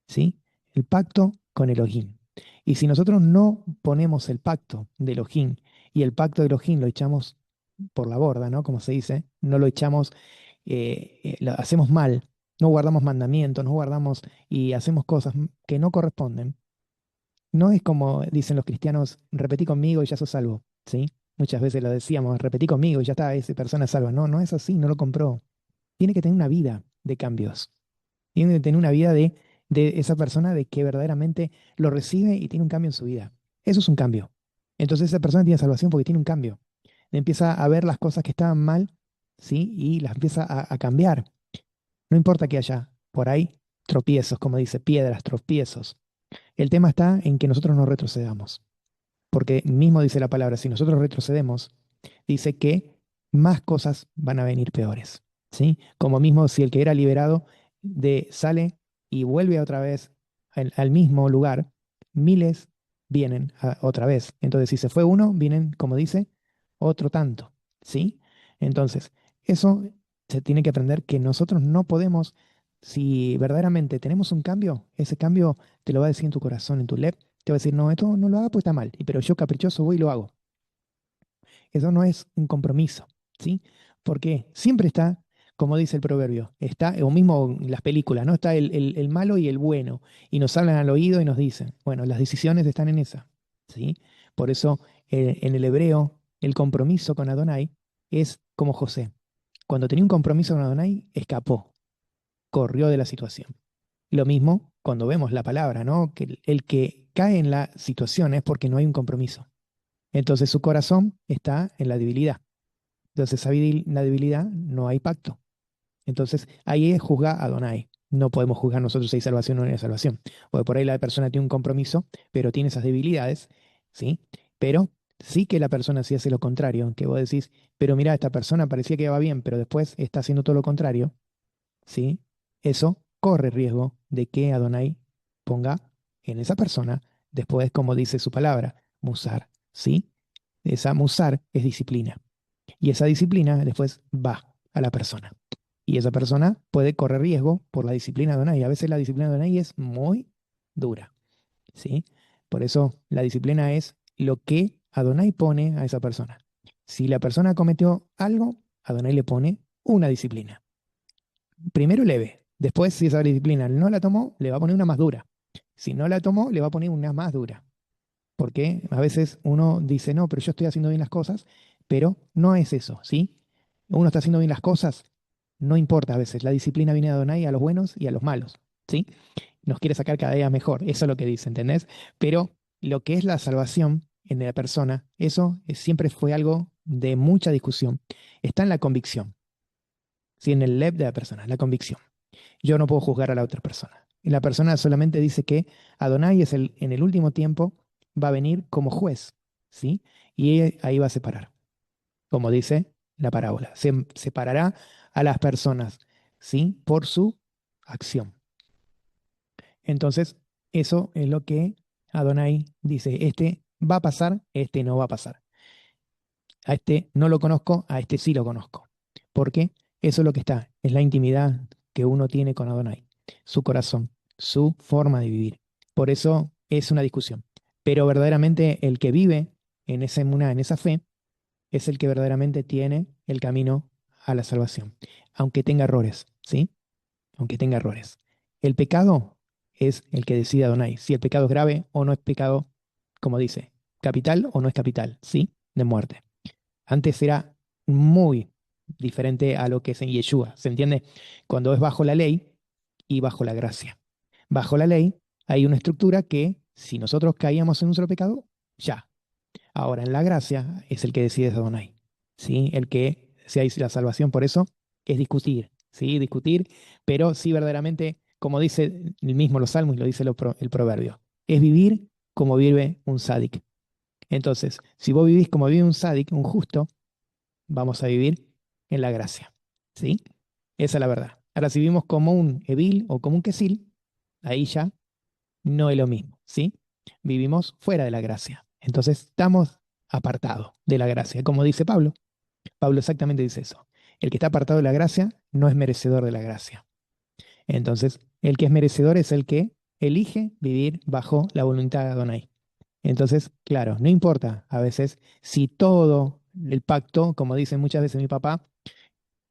¿sí? El pacto con Elohim. Y si nosotros no ponemos el pacto de Elohim y el pacto de Elohim lo echamos por la borda, ¿no? Como se dice, no lo echamos, lo hacemos mal, no guardamos mandamientos, no guardamos y hacemos cosas que no corresponden. No es como dicen los cristianos, repetí conmigo y ya sos salvo, ¿sí? Muchas veces lo decíamos, repetí conmigo y ya está, esa persona es salva. No, no es así, no lo compró. Tiene que tener una vida de cambios. Tiene que tener una vida de esa persona de que verdaderamente lo recibe y tiene un cambio en su vida. Eso es un cambio. Entonces esa persona tiene salvación porque tiene un cambio. Empieza a ver las cosas que estaban mal, ¿sí? Y las empieza a cambiar. No importa que haya por ahí tropiezos, como dice, piedras, tropiezos. El tema está en que nosotros no retrocedamos. Porque mismo dice la palabra, si nosotros retrocedemos, dice que más cosas van a venir peores, ¿sí? Como mismo si el que era liberado sale y vuelve otra vez al mismo lugar, miles vienen otra vez. Entonces, si se fue uno, vienen, como dice, otro tanto, ¿sí? Entonces, eso se tiene que aprender que nosotros no podemos, si verdaderamente tenemos un cambio, ese cambio te lo va a decir en tu corazón, en tu lep, te va a decir, no, esto no lo haga, pues está mal. Pero yo caprichoso voy y lo hago. Eso no es un compromiso, ¿sí? Porque siempre está, como dice el proverbio, está, o mismo en las películas, ¿no? Está el malo y el bueno, y nos hablan al oído y nos dicen, bueno, las decisiones están en esa, ¿sí? Por eso, en el hebreo, el compromiso con Adonai es como José. Cuando tenía un compromiso con Adonai, escapó, corrió de la situación. Lo mismo cuando vemos la palabra, ¿no? Que el que cae en la situación es porque no hay un compromiso. Entonces su corazón está en la debilidad. Entonces la debilidad no hay pacto. Entonces ahí es juzgar a Adonai. No podemos juzgar nosotros si hay salvación o no hay salvación. Porque por ahí la persona tiene un compromiso, pero tiene esas debilidades, ¿sí? Pero sí que la persona sí hace lo contrario, que vos decís, pero mira, esta persona parecía que va bien, pero después está haciendo todo lo contrario, ¿sí? Eso corre riesgo de que Adonai ponga en esa persona, después, como dice su palabra, musar, ¿sí? Esa musar es disciplina. Y esa disciplina después va a la persona. Y esa persona puede correr riesgo por la disciplina de Adonai. A veces la disciplina de Adonai es muy dura, ¿sí? Por eso la disciplina es lo que Adonai pone a esa persona. Si la persona cometió algo, Adonai le pone una disciplina. Primero leve, después si esa disciplina no la tomó, le va a poner una más dura. Si no la tomó, le va a poner una más dura. Porque a veces uno dice, no, pero yo estoy haciendo bien las cosas, pero no es eso, ¿sí? Uno está haciendo bien las cosas, no importa a veces. La disciplina viene de Adonai a los buenos y a los malos, ¿sí? Nos quiere sacar cada día mejor, eso es lo que dice, ¿entendés? Pero lo que es la salvación en la persona, eso siempre fue algo de mucha discusión. Está en la convicción, ¿sí? En el lev de la persona, la convicción. Yo no puedo juzgar a la otra persona. Y la persona solamente dice que Adonai en el último tiempo va a venir como juez, ¿sí? Y ahí va a separar, como dice la parábola. Separará a las personas, ¿sí? Por su acción. Entonces, eso es lo que Adonai dice. Este va a pasar, este no va a pasar. A este no lo conozco, a este sí lo conozco. Porque eso es lo que está, es la intimidad que uno tiene con Adonai, su corazón, su forma de vivir. Por eso es una discusión. Pero verdaderamente el que vive en esa emuná, en esa fe, es el que verdaderamente tiene el camino a la salvación. Aunque tenga errores, ¿sí? Aunque tenga errores. El pecado es el que decide Adonai, si el pecado es grave o no es pecado, como dice, capital o no es capital, ¿sí? De muerte. Antes era muy diferente a lo que es en Yeshua, ¿se entiende? Cuando es bajo la ley y bajo la gracia. Bajo la ley hay una estructura que si nosotros caíamos en un solo pecado, ya. Ahora en la gracia es el que decide Adonai, ¿sí? El que se hay la salvación, por eso es discutir, ¿sí? Discutir, pero sí verdaderamente, como dice el mismo los salmos y lo dice el proverbio, es vivir como vive un sádic. Entonces, si vos vivís como vive un sádic, un justo, vamos a vivir en la gracia. ¿Sí? Esa es la verdad. Ahora, si vivimos como un Evil o como un Quesil, ahí ya no es lo mismo. ¿Sí? Vivimos fuera de la gracia. Entonces, estamos apartados de la gracia, como dice Pablo. Pablo exactamente dice eso. El que está apartado de la gracia no es merecedor de la gracia. Entonces, el que es merecedor es el que elige vivir bajo la voluntad de Adonai. Entonces, claro, no importa a veces si todo el pacto, como dice muchas veces mi papá,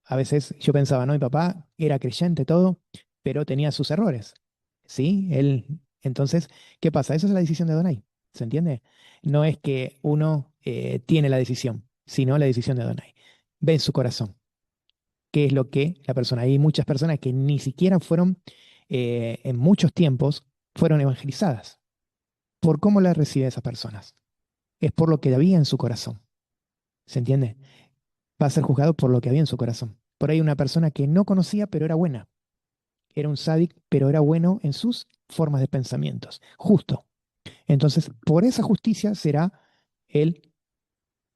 a veces yo pensaba, no, mi papá era creyente todo, pero tenía sus errores. ¿Sí? Entonces, ¿qué pasa? Esa es la decisión de Adonai. ¿Se entiende? No es que uno tiene la decisión, sino la decisión de Adonai. Ve en su corazón qué es lo que la persona. Hay muchas personas que ni siquiera fueron, en muchos tiempos, fueron evangelizadas. ¿Por cómo las recibe esas personas? Es por lo que había en su corazón. ¿Se entiende? Va a ser juzgado por lo que había en su corazón. Por ahí una persona que no conocía, pero era buena. Era un sádic, pero era bueno en sus formas de pensamientos. Justo. Entonces, por esa justicia será él,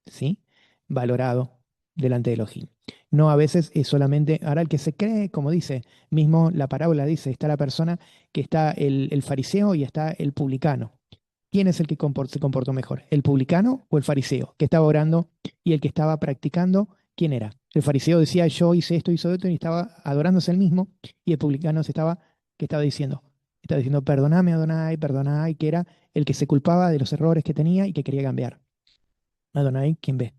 ¿sí? Valorado delante de Elohim. No a veces es solamente, ahora el que se cree, como dice, mismo la parábola dice, está la persona que está el fariseo y está el publicano. ¿Quién es el que se comportó mejor? ¿El publicano o el fariseo? Que estaba orando y el que estaba practicando, ¿quién era? El fariseo decía, yo hice esto, hice esto, y estaba adorándose él mismo, y el publicano que estaba diciendo, perdóname, Adonai, perdonai, que era el que se culpaba de los errores que tenía y que quería cambiar. Adonai, ¿quién ve?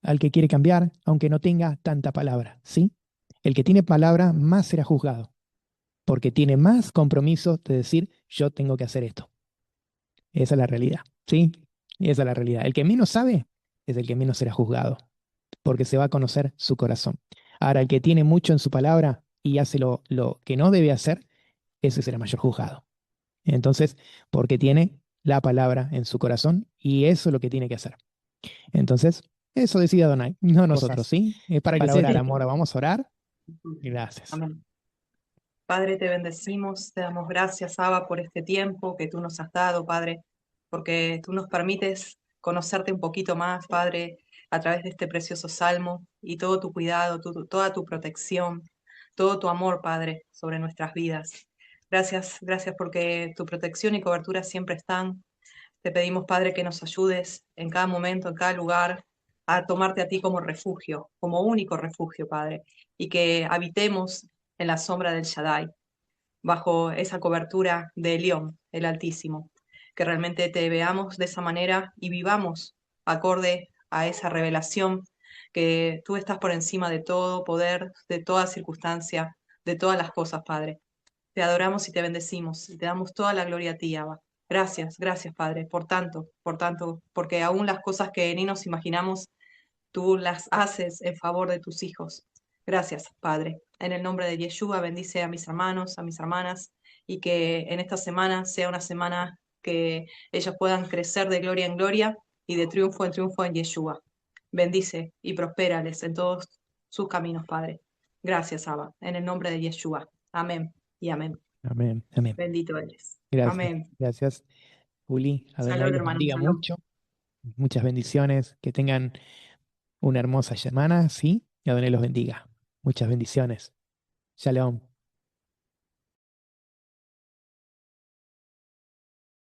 Al que quiere cambiar, aunque no tenga tanta palabra, ¿sí? El que tiene palabra más será juzgado, porque tiene más compromiso de decir, yo tengo que hacer esto. Esa es la realidad, ¿sí? Y esa es la realidad. El que menos sabe es el que menos será juzgado, porque se va a conocer su corazón. Ahora, el que tiene mucho en su palabra y hace lo que no debe hacer, ese será mayor juzgado. Entonces, porque tiene la palabra en su corazón y eso es lo que tiene que hacer. Entonces, eso decide Adonai, no nosotros, Cosas. ¿sí? Es para orar, amor. Vamos a orar. Gracias. Amén. Padre, te bendecimos, te damos gracias, Abba, por este tiempo que tú nos has dado, Padre, porque tú nos permites conocerte un poquito más, Padre, a través de este precioso salmo y todo tu cuidado, toda tu protección, todo tu amor, Padre, sobre nuestras vidas. Gracias, gracias porque tu protección y cobertura siempre están. Te pedimos, Padre, que nos ayudes en cada momento, en cada lugar, a tomarte a ti como refugio, como único refugio, Padre, y que habitemos en la sombra del Shaddai, bajo esa cobertura de Elión, el Altísimo, que realmente te veamos de esa manera y vivamos acorde a esa revelación, que tú estás por encima de todo poder, de toda circunstancia, de todas las cosas, Padre. Te adoramos y te bendecimos y te damos toda la gloria a ti, Abba. Gracias, gracias, Padre, por tanto, porque aún las cosas que ni nos imaginamos, tú las haces en favor de tus hijos. Gracias, Padre. En el nombre de Yeshua, bendice a mis hermanos, a mis hermanas, y que en esta semana sea una semana que ellos puedan crecer de gloria en gloria y de triunfo en Yeshua. Bendice y prospérales en todos sus caminos, Padre. Gracias, Abba. En el nombre de Yeshua. Amén y amén. Amén. Amén. Bendito eres. Gracias. Amén. Gracias, Juli. Adonai Shalom, los hermano. bendiga Shalom. mucho. Muchas bendiciones. Que tengan una hermosa semana, ¿sí? Y Adonai los bendiga. Muchas bendiciones. Shalom.